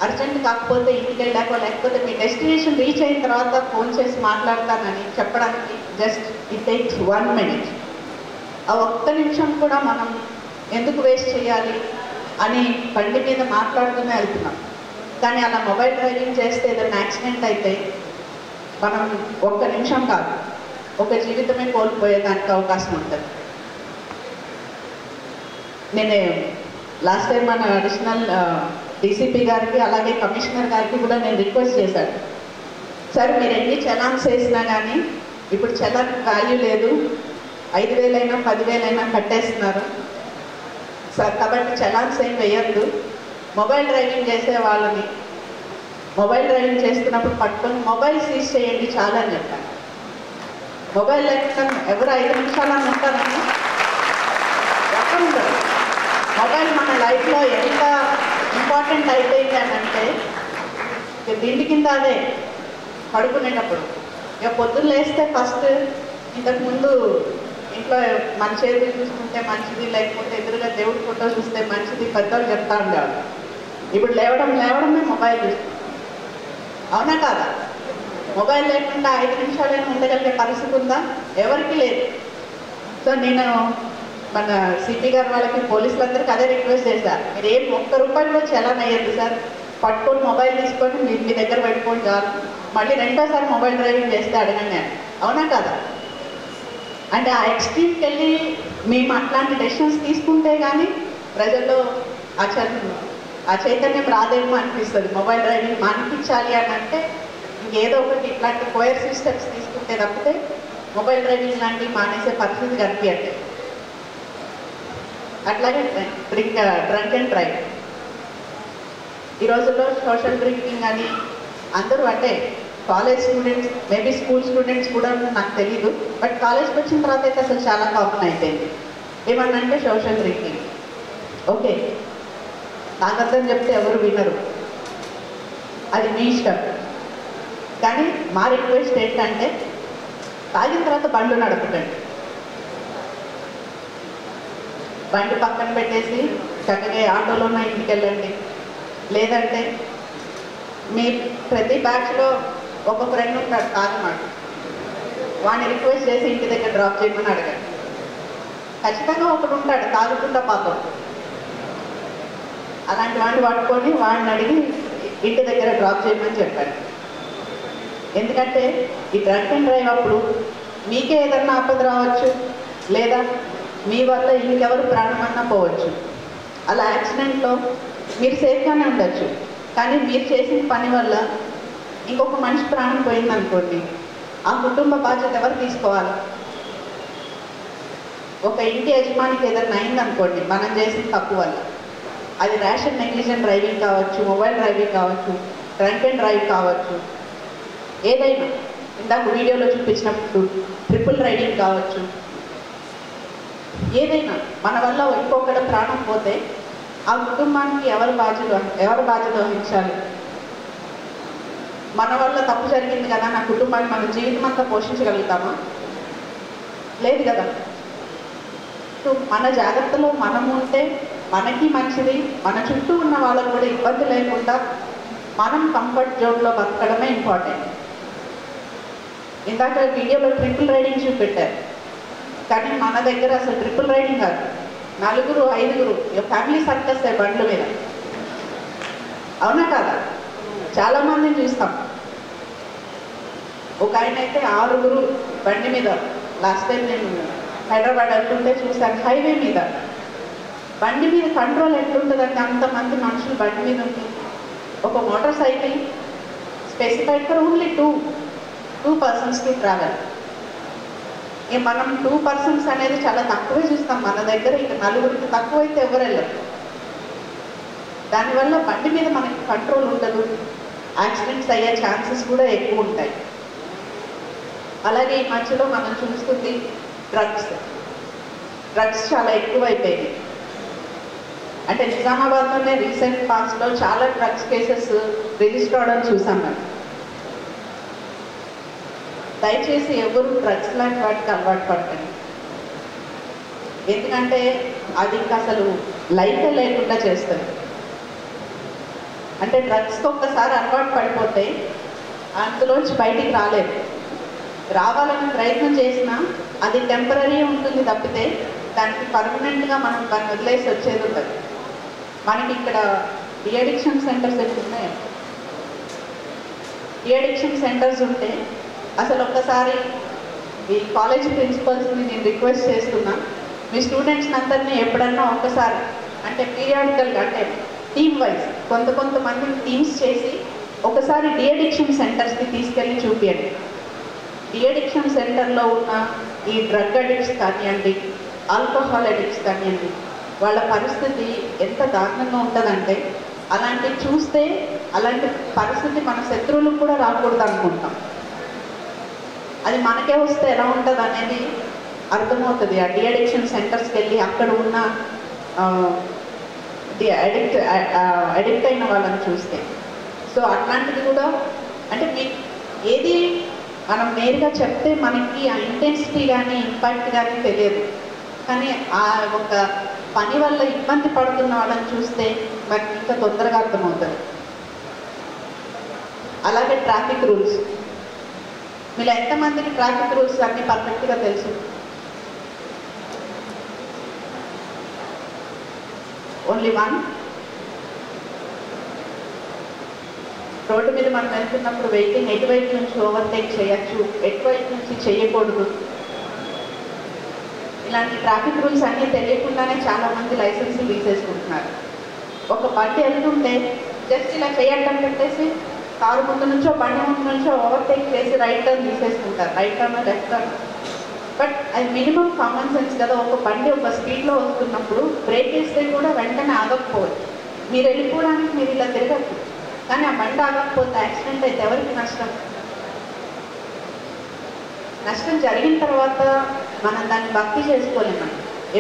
అర్జెంట్ కాకపోతే ఇంటికి వెళ్ళాకో లేకపోతే మీ డెస్టినేషన్ రీచ్ అయిన తర్వాత ఫోన్ చేసి మాట్లాడతానని చెప్పడానికి జస్ట్ ఇట్ టేక్స్ 1 minute. ఆ ఒక్క నిమిషం కూడా మనం ఎందుకు వేస్ట్ చేయాలి అని బండి మీద మాట్లాడుతూనే వెళ్తున్నాం. కానీ అలా మొబైల్ డ్రైవింగ్ చేస్తే ఏదైనా యాక్సిడెంట్ అయితే మనం ఒక్క నిమిషం కాదు ఒక జీవితమే కోల్పోయేదానికి అవకాశం ఉంటుంది. నేను లాస్ట్ టైం మన అడిషనల్ డీసీపీ గారికి అలాగే కమిషనర్ గారికి కూడా నేను రిక్వెస్ట్ చేశాను, సార్ మీరు ఎన్ని చలాన్స్ వేసినా కానీ ఇప్పుడు చలాన్ వాల్యూ లేదు, 5,000 అయినా 10,000 అయినా కట్టేస్తున్నారు సార్, కాబట్టి చలాన్స్ ఏం వేయద్దు, మొబైల్ డ్రైవింగ్ చేసే వాళ్ళని మొబైల్ డ్రైవింగ్ చేస్తున్నప్పుడు పట్టుకొని మొబైల్ సీజ్ చేయండి చాలా అని చెప్పాను. మొబైల్ లేకుండా ఎవరు 5 నిమిషాలని ఉంటారని ఎక్కడ ఉండదు. మొబైల్ మన లైఫ్లో ఎంత ఇంపార్టెంట్ అయిపోయింది అని అంటే దీంటి కింద అదే పడుకునేటప్పుడు ఇక పొద్దున్న లేస్తే ఫస్ట్ ఇంతకుముందు ఇంట్లో మన చేతులు చూసుకుంటే మంచిది, లేకపోతే ఎదురుగా దేవుడి ఫోటో చూస్తే మంచిది పెద్దలు చెప్తా ఉండేవాడు. ఇప్పుడు లేవడమే మొబైల్ చూస్తుంది. అవునా కాదా? మొబైల్ లేకుండా 5 నిమిషాలైనా ఉండగలిగే పరిస్థితి ఉందా? ఎవరికి లేదు. సో నేను మన సిపి గారు వాళ్ళకి పోలీసులందరికీ అదే రిక్వెస్ట్ చేశారు, మీరు ఏం ₹1 కూడా చలాన్ అయ్యేది సార్, పట్టుకొని మొబైల్ తీసుకొని మీరు మీ దగ్గర పెట్టుకొని చాలు, మళ్ళీ రెండోసారి మొబైల్ డ్రైవింగ్ చేస్తే అడగండి అని. అవునా కదా? అంటే ఆ ఎక్స్ట్రీమ్కి వెళ్ళి మేము అట్లాంటి డెసిషన్స్ తీసుకుంటే కానీ ప్రజల్లో ఆ చైతన్యం రాదేమో అనిపిస్తుంది. మొబైల్ డ్రైవింగ్ మానిపించాలి అని అంటే ఇంకేదో ఒకటి ఇట్లాంటి కోయర్సివ్ స్టెప్స్ తీసుకుంటే తప్పితే మొబైల్ డ్రైవింగ్ లాంటివి మానేసే పరిస్థితి కనిపించట్లేదు. అట్లాగే డ్రంక్ అండ్ డ్రైవ్ ఈ రోజుల్లో సోషల్ డ్రింకింగ్ అని అందరూ, అంటే college students maybe school students కూడా నాకు తెలీదు, బట్ కాలేజ్కి వచ్చిన తర్వాత అయితే అసలు చాలా కామన్ అయిపోయింది. ఏమన్నంటే సోషల్ డ్రింకింగ్ ఓకే తాగద్దని చెప్తే ఎవరు వినరు, అది మీ ఇష్టం. కానీ మా రిక్వెస్ట్ ఏంటంటే తాగిన తర్వాత బండ్లు నడపకండి. బండి పక్కన పెట్టేసి చక్కగా ఆటోలోనే ఇంటికి వెళ్ళండి. లేదంటే మీ ప్రతి బ్యాచ్లో ఒక ఫ్రెండ్ ఉంటాడు తాగమాట, వాడిని రిక్వెస్ట్ చేసి ఇంటి దగ్గర డ్రాప్ చేయమని అడగండి. ఖచ్చితంగా ఒకడు ఉంటాడు తాగుతుంటా పాపం, అలాంటి వాడిని పట్టుకొని వాడిని అడిగి ఇంటి దగ్గర డ్రాప్ చేయమని చెప్పాడు. ఎందుకంటే ఈ డ్రంక్ అండ్ డ్రైవ్ అప్పుడు మీకే ఏదన్నా ఆపద రావచ్చు, లేదా మీ వల్ల ఇంకెవరు ప్రాణమన్నా పోవచ్చు. అలా యాక్సిడెంట్లో మీరు సేఫ్గానే ఉండొచ్చు, కానీ మీరు చేసిన పని వల్ల ఇంకొక మనిషి ప్రాణం పోయిందనుకోండి, ఆ కుటుంబ బాధ్యత ఎవరు తీసుకోవాలి? ఒక ఇంటి యజమానికి ఏదైనా అయిందనుకోండి మనం చేసిన తప్పు వల్ల, అది ర్యాష్ అండ్ నెగ్లిజెంట్ డ్రైవింగ్ కావచ్చు, మొబైల్ డ్రైవింగ్ కావచ్చు, డ్రంక్ అండ్ డ్రైవ్ కావచ్చు, ఏదైనా ఇందాక వీడియోలో చూపించినప్పుడు ట్రిపుల్ రైడింగ్ కావచ్చు, ఏదైనా మన వల్ల ఇంకొకటి ప్రాణం పోతే ఆ కుటుంబానికి ఎవరు బాధ్యత వహించాలి? మన వల్ల తప్పు జరిగింది కదా, నా కుటుంబాన్ని మన జీవితం అంతా పోషించగలుగుతామా? లేదు కదా. సో మన జాగ్రత్తలో మనం ఉంటే మనకి మంచిది, మన చుట్టూ ఉన్న వాళ్ళకు కూడా ఇబ్బంది లేకుండా మనం కంఫర్ట్ జోన్లో బతకడమే ఇంపార్టెంట్. ఇందాక వీడియోలో ట్రిపుల్ రైడింగ్ చూపెట్టారు, కానీ మన దగ్గర అసలు ట్రిపుల్ రైడింగ్ కాదు, 4, 5 ఫ్యామిలీ సర్కస్ బండ్ల మీద. అవునా కాదా? చాలా మందిని చూస్తాం. ఒక ఆయన అయితే 6 బండి మీద, లాస్ట్ టైం నేను హైదరాబాద్ వెళ్తుంటే చూశాను, హైవే మీద బండి మీద కంట్రోల్ ఎట్లుంటుందంటే అంతమంది మనుషులు బండి మీద ఉంటుంది. ఒక motor cycle specified for only 2 persons to travel. మనం 2 persons అనేది చాలా తక్కువే చూస్తాం మన దగ్గర. ఇక 4కి తక్కువైతే ఎవరు వెళ్ళరు. దానివల్ల బండి మీద మనకి కంట్రోల్ ఉండదు, యాక్సిడెంట్స్ అయ్యే ఛాన్సెస్ కూడా ఎక్కువ ఉంటాయి. అలాగే ఈ మధ్యలో మనం చూస్తుంది డ్రగ్స్ చాలా ఎక్కువైపోయింది. అంటే నిజామాబాద్లోనే రీసెంట్ పాస్ట్లో చాలా డ్రగ్స్ కేసెస్ రిజిస్టర్ అవడం చూసాం మనం. దయచేసి ఎవరు డ్రగ్స్ లాంటి వాటికి అలవాటు పడకండి. ఎందుకంటే అది ఇంకా అసలు లైఫ్ లేకుండా చేస్తుంది. అంటే డ్రగ్స్కి ఒక్కసారి అలవాటు పడిపోతే అందులోంచి బయటికి రాలేదు. రావాలని ప్రయత్నం చేసినా అది టెంపరీ ఉంటుంది తప్పితే దానికి పర్మనెంట్గా మనం దాన్ని వదిలేసి వచ్చేది ఉంటుంది. మనకి ఇక్కడ డిఅడిక్షన్ సెంటర్స్ ఉన్నాయి. డిఅడిక్షన్ సెంటర్స్ ఉంటే అసలు ఒక్కసారి ఈ కాలేజ్ ప్రిన్సిపల్స్ని నేను రిక్వెస్ట్ చేస్తున్నా, మీ స్టూడెంట్స్ని అందరినీ ఎప్పుడన్నా ఒక్కసారి అంటే పీరియాడికల్గా అంటే టీమ్ వైజ్ కొంతమందిని టీమ్స్ చేసి ఒకసారి డిఅడిక్షన్ సెంటర్స్కి తీసుకెళ్ళి చూపించండి. డిఅడిక్షన్ సెంటర్లో ఉన్న ఈ డ్రగ్ అడిక్ట్స్ కానివ్వండి, ఆల్కహాల్ అడిక్ట్స్ కానివ్వండి, వాళ్ళ పరిస్థితి ఎంత దారుణంగా ఉంటుందంటే అలాంటివి చూస్తే అలాంటి పరిస్థితి మన శత్రువులకు కూడా రాకూడదు అనుకుంటాం. అది మనకే వస్తే ఎలా ఉంటుంది అనేది అర్థమవుతుంది. ఆ డిఅడిక్షన్ సెంటర్స్కి వెళ్ళి అక్కడ ఉన్న అడిక్ట్ అయిన వాళ్ళని చూస్తే. సో అట్లాంటిది కూడా అంటే మీకు ఏది మనం నేరుగా చెప్తే మనకి ఆ ఇంటెన్సిటీ కానీ ఇంపాక్ట్ కానీ తెలియదు, కానీ ఆ ఒక పని వల్ల ఇబ్బంది పడుతున్న వాళ్ళని చూస్తే మనకి ఇంకా తొందరగా అర్థమవుతుంది. అలాగే ట్రాఫిక్ రూల్స్, మీరు ఎంతమందికి ట్రాఫిక్ రూల్స్ అన్నీ పర్ఫెక్ట్గా తెలుసు? ఓన్లీ 1. రోడ్డు మీద మనం వెళ్తున్నప్పుడు వెహికల్ ఎటువైపు నుంచి ఓవర్టేక్ చేయొచ్చు, ఎటువైపు నుంచి చేయకూడదు, ఇలాంటి ట్రాఫిక్ రూల్స్ అన్నీ తెలియకుండానే చాలామంది లైసెన్సులు తీసేసుకుంటున్నారు. ఒక బండి వెళ్తుంటే జస్ట్ ఇలా చేయటం పెట్టేసి కారు ముందు నుంచో బండి ముందు నుంచో ఓవర్టేక్ చేసి రైట్ టర్న్ తీసేసుకుంటారు, right turn left turn. But అది మినిమం కామన్ సెన్స్ కదా. ఒక బండి ఒక స్పీడ్లో వస్తున్నప్పుడు బ్రేక్ వేస్తే కూడా వెంటనే ఆగకపోవచ్చు. మీరు వెళ్ళిపోవడానికి మీరు ఇలా తిరగచ్చు, కానీ ఆ బండి ఆగకపోతే యాక్సిడెంట్ అయితే ఎవరికి నష్టం? నష్టం జరిగిన తర్వాత మనం దాన్ని భక్తి చేసుకోలేము.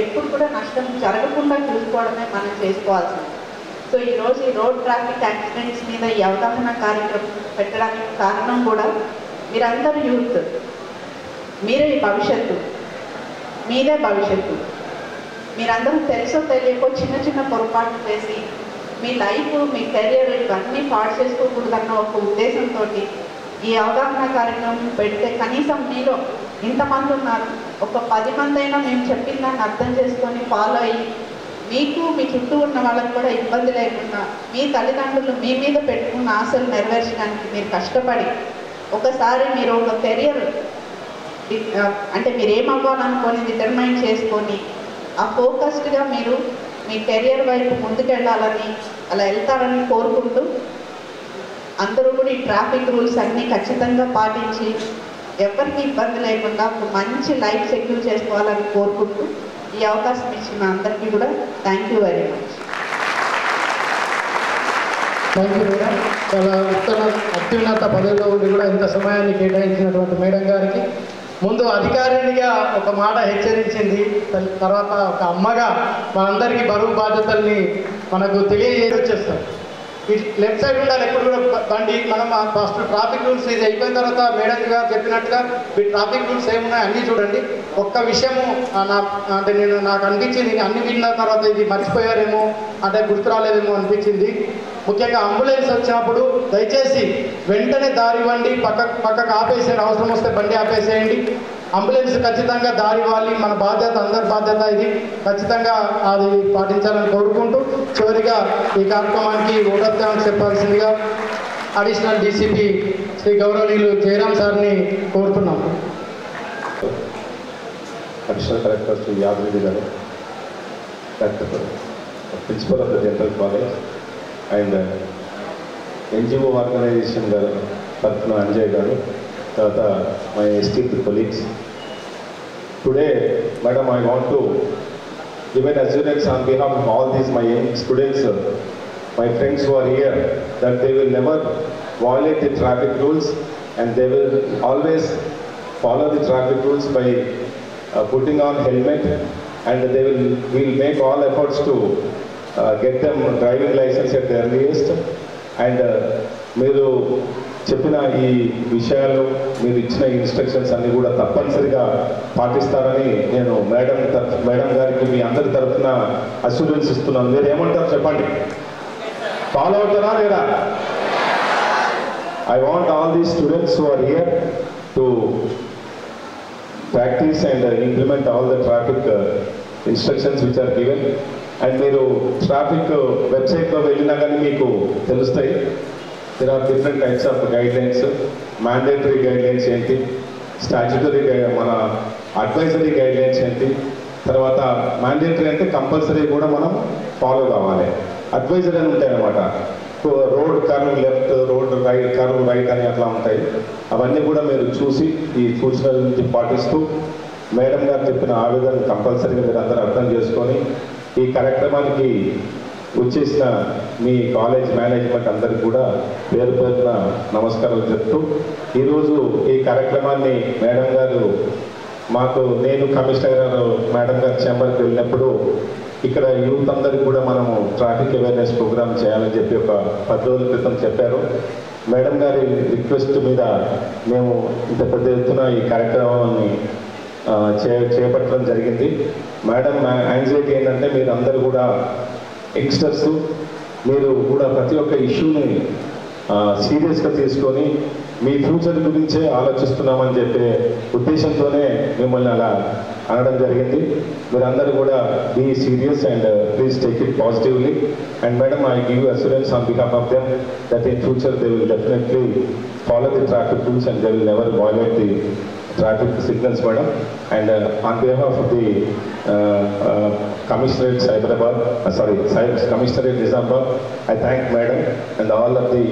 ఎప్పుడు కూడా నష్టం జరగకుండా చూసుకోవడమే మనం చేసుకోవాల్సింది. సో ఈరోజు ఈ రోడ్ ట్రాఫిక్ యాక్సిడెంట్స్ మీద ఈ అవగాహన కార్యక్రమం పెట్టడానికి కారణం కూడా మీరందరూ యూత్, మీరే ఈ భవిష్యత్తు, మీదే భవిష్యత్తు. మీరందరూ తెలుసో తెలియకో చిన్న చిన్న పొరపాట్లు చేసి మీ లైఫ్ మీ కెరియర్ ఇవన్నీ పాడు చేసుకోకూడదన్న ఒక ఉద్దేశంతో ఈ అవగాహన కార్యక్రమం పెడితే కనీసం మీలో ఇంతమంది ఉన్నారు, ఒక 10 మంది అయినా మేము చెప్పిన దాన్ని అర్థం చేసుకొని ఫాలో అయ్యి మీకు మీ చుట్టూ ఉన్న వాళ్ళకి కూడా ఇబ్బంది లేకుండా మీ తల్లిదండ్రులు మీ మీద పెట్టుకున్న ఆశలు నెరవేర్చడానికి మీరు కష్టపడి ఒకసారి మీరు ఒక కెరియర్ అంటే మీరు ఏమవ్వాలనుకొని డిటర్మైన్ చేసుకొని ఆ ఫోకస్డ్గా మీరు మీ కెరియర్ వైపు ముందుకెళ్ళాలని అలా వెళ్తారని కోరుకుంటూ అందరూ కూడా ఈ ట్రాఫిక్ రూల్స్ అన్నీ ఖచ్చితంగా పాటించి ఎవరికి ఇబ్బంది లేకుండా ఒక మంచి లైఫ్ సెక్యూర్ చేసుకోవాలని కోరుకుంటూ ఈ అవకాశం ఇచ్చిన అందరికీ కూడా thank you very much. Thank you madam. చాలా అత్యున్నత పదవిలో ఉండి కూడా ఇంత సమయాన్ని కేటాయించినటువంటి మేడం గారికి ముందు అధికారినిగా ఒక మాట హెచ్చరించింది, తర్వాత ఒక అమ్మగా మనందరికీ బరువు బాధ్యతల్ని మనకు తెలియజేసి వచ్చేస్తాం. ఈ లెఫ్ట్ సైడ్ ఉండాలి ఎప్పుడు కూడా బండి. మనం ఫస్ట్ ట్రాఫిక్ రూల్స్ ఇది అయిపోయిన తర్వాత మేడం గారు చెప్పినట్టుగా ఈ ట్రాఫిక్ రూల్స్ ఏమున్నాయి అన్నీ చూడండి. ఒక్క విషయము అంటే నాకు అనిపించింది, అన్ని విన్న తర్వాత ఇది మర్చిపోయారేమో అంటే గుర్తు రాలేదేమో అనిపించింది. ముఖ్యంగా అంబులెన్స్ వచ్చినప్పుడు దయచేసి వెంటనే దారి ఇవ్వండి, పక్కకు ఆపేసేయండి, అవసరం వస్తే బండి ఆపేసేయండి. అంబులెన్స్ ఖచ్చితంగా దారి ఇవ్వాలి, మన బాధ్యత, అందరి బాధ్యత ఇది. ఖచ్చితంగా అది పాటించాలని కోరుకుంటూ చివరిగా ఈ కార్యక్రమానికి ఓటర్ థ్యాంక్స్ చెప్పాల్సిందిగా అడిషనల్ డీసీపీ శ్రీ గౌరవనీయులు జయరాం సార్ని కోరుతున్నాం. Additional collector Shri Yadagiri garu, principal of the general college and NGO organization garu తరఫున అంజయ్ గారు, తర్వాత my esteemed colleagues. Today madam, I want to give an assurance on behalf of all these my young students, my friends who are here, that they will never violate the traffic rules and they will always follow the traffic rules by putting on helmet, and we'll make all efforts to get them driving license at the earliest. And మీరు చెప్పిన ఈ విషయాలు, మీరు ఇచ్చిన instructions అన్ని కూడా తప్పనిసరిగా పాటిస్తారని నేను మేడం గారికి మీ అందరి తరఫున అష్యూరెన్స్ ఇస్తున్నాను. మీరు ఏమంటారు చెప్పండి, ఫాలో అవుతారా లేదా? I want all these students who are here to practice and implement all the traffic instructions which are given. And మీరు ట్రాఫిక్ వెబ్సైట్లో వెళ్ళినా కానీ మీకు తెలుస్తాయి. There are different types of guidelines. Mandatory guidelines ఏంటి, స్టాచ్యుటరీ మన అడ్వైజరీ గైడ్లైన్స్ ఏంటి, తర్వాత మ్యాండేటరీ అంటే కంపల్సరీ కూడా మనం ఫాలో కావాలి. అడ్వైజరీ అని ఉంటాయి అన్నమాట. Road curve left, road right, curve right అని అట్లా ఉంటాయి. అవన్నీ కూడా మీరు చూసి ఈ సూచనలు పాటిస్తూ మేడం గారు చెప్పిన ఆవేదన కంపల్సరీగా మీరు అందరూ అర్థం చేసుకొని ఈ కార్యక్రమానికి వచ్చేసిన మీ కాలేజ్ మేనేజ్మెంట్ అందరికీ కూడా పేరు పేరున నమస్కారాలు చెప్తూ, ఈరోజు ఈ కార్యక్రమాన్ని మేడం గారు నేను కమిషనర్ గారు మేడం గారు చేంబర్కి వెళ్ళినప్పుడు ఇక్కడ యూత్ అందరికీ కూడా మనము ట్రాఫిక్ అవేర్నెస్ ప్రోగ్రామ్ చేయాలని చెప్పి ఒక 10 రోజుల క్రితం చెప్పారు. మేడం గారి రిక్వెస్ట్ మీద మేము ఇంత పెద్ద ఎత్తున ఈ కార్యక్రమాన్ని చేపట్టడం జరిగింది. మేడం యాంగ్జైటీ ఏంటంటే మీరు అందరూ కూడా యంగ్స్టర్స్, మీరు కూడా ప్రతి ఒక్క ఇష్యూని సీరియస్గా తీసుకొని మీ ఫ్యూచర్ గురించే ఆలోచిస్తున్నామని చెప్పే ఉద్దేశంతోనే మిమ్మల్ని అలా అనడం జరిగింది. మీరందరూ కూడా be serious and please take it positively. And madam, I give assurance on behalf of them that in future they will definitely follow the traffic rules and they will never violate the traffic signals, madam. And on behalf of the Commissionerate Cyberabad, Commissionerate Nizamabad, I thank madam and all of the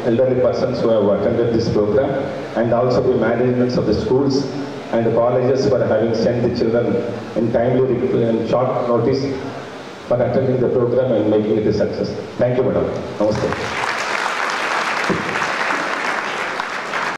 elderly persons who have attended this program, and also the managements of the schools and the colleges for having sent the children in timely and short notice for attending the program and making it a success. Thank you, madam. Namaste.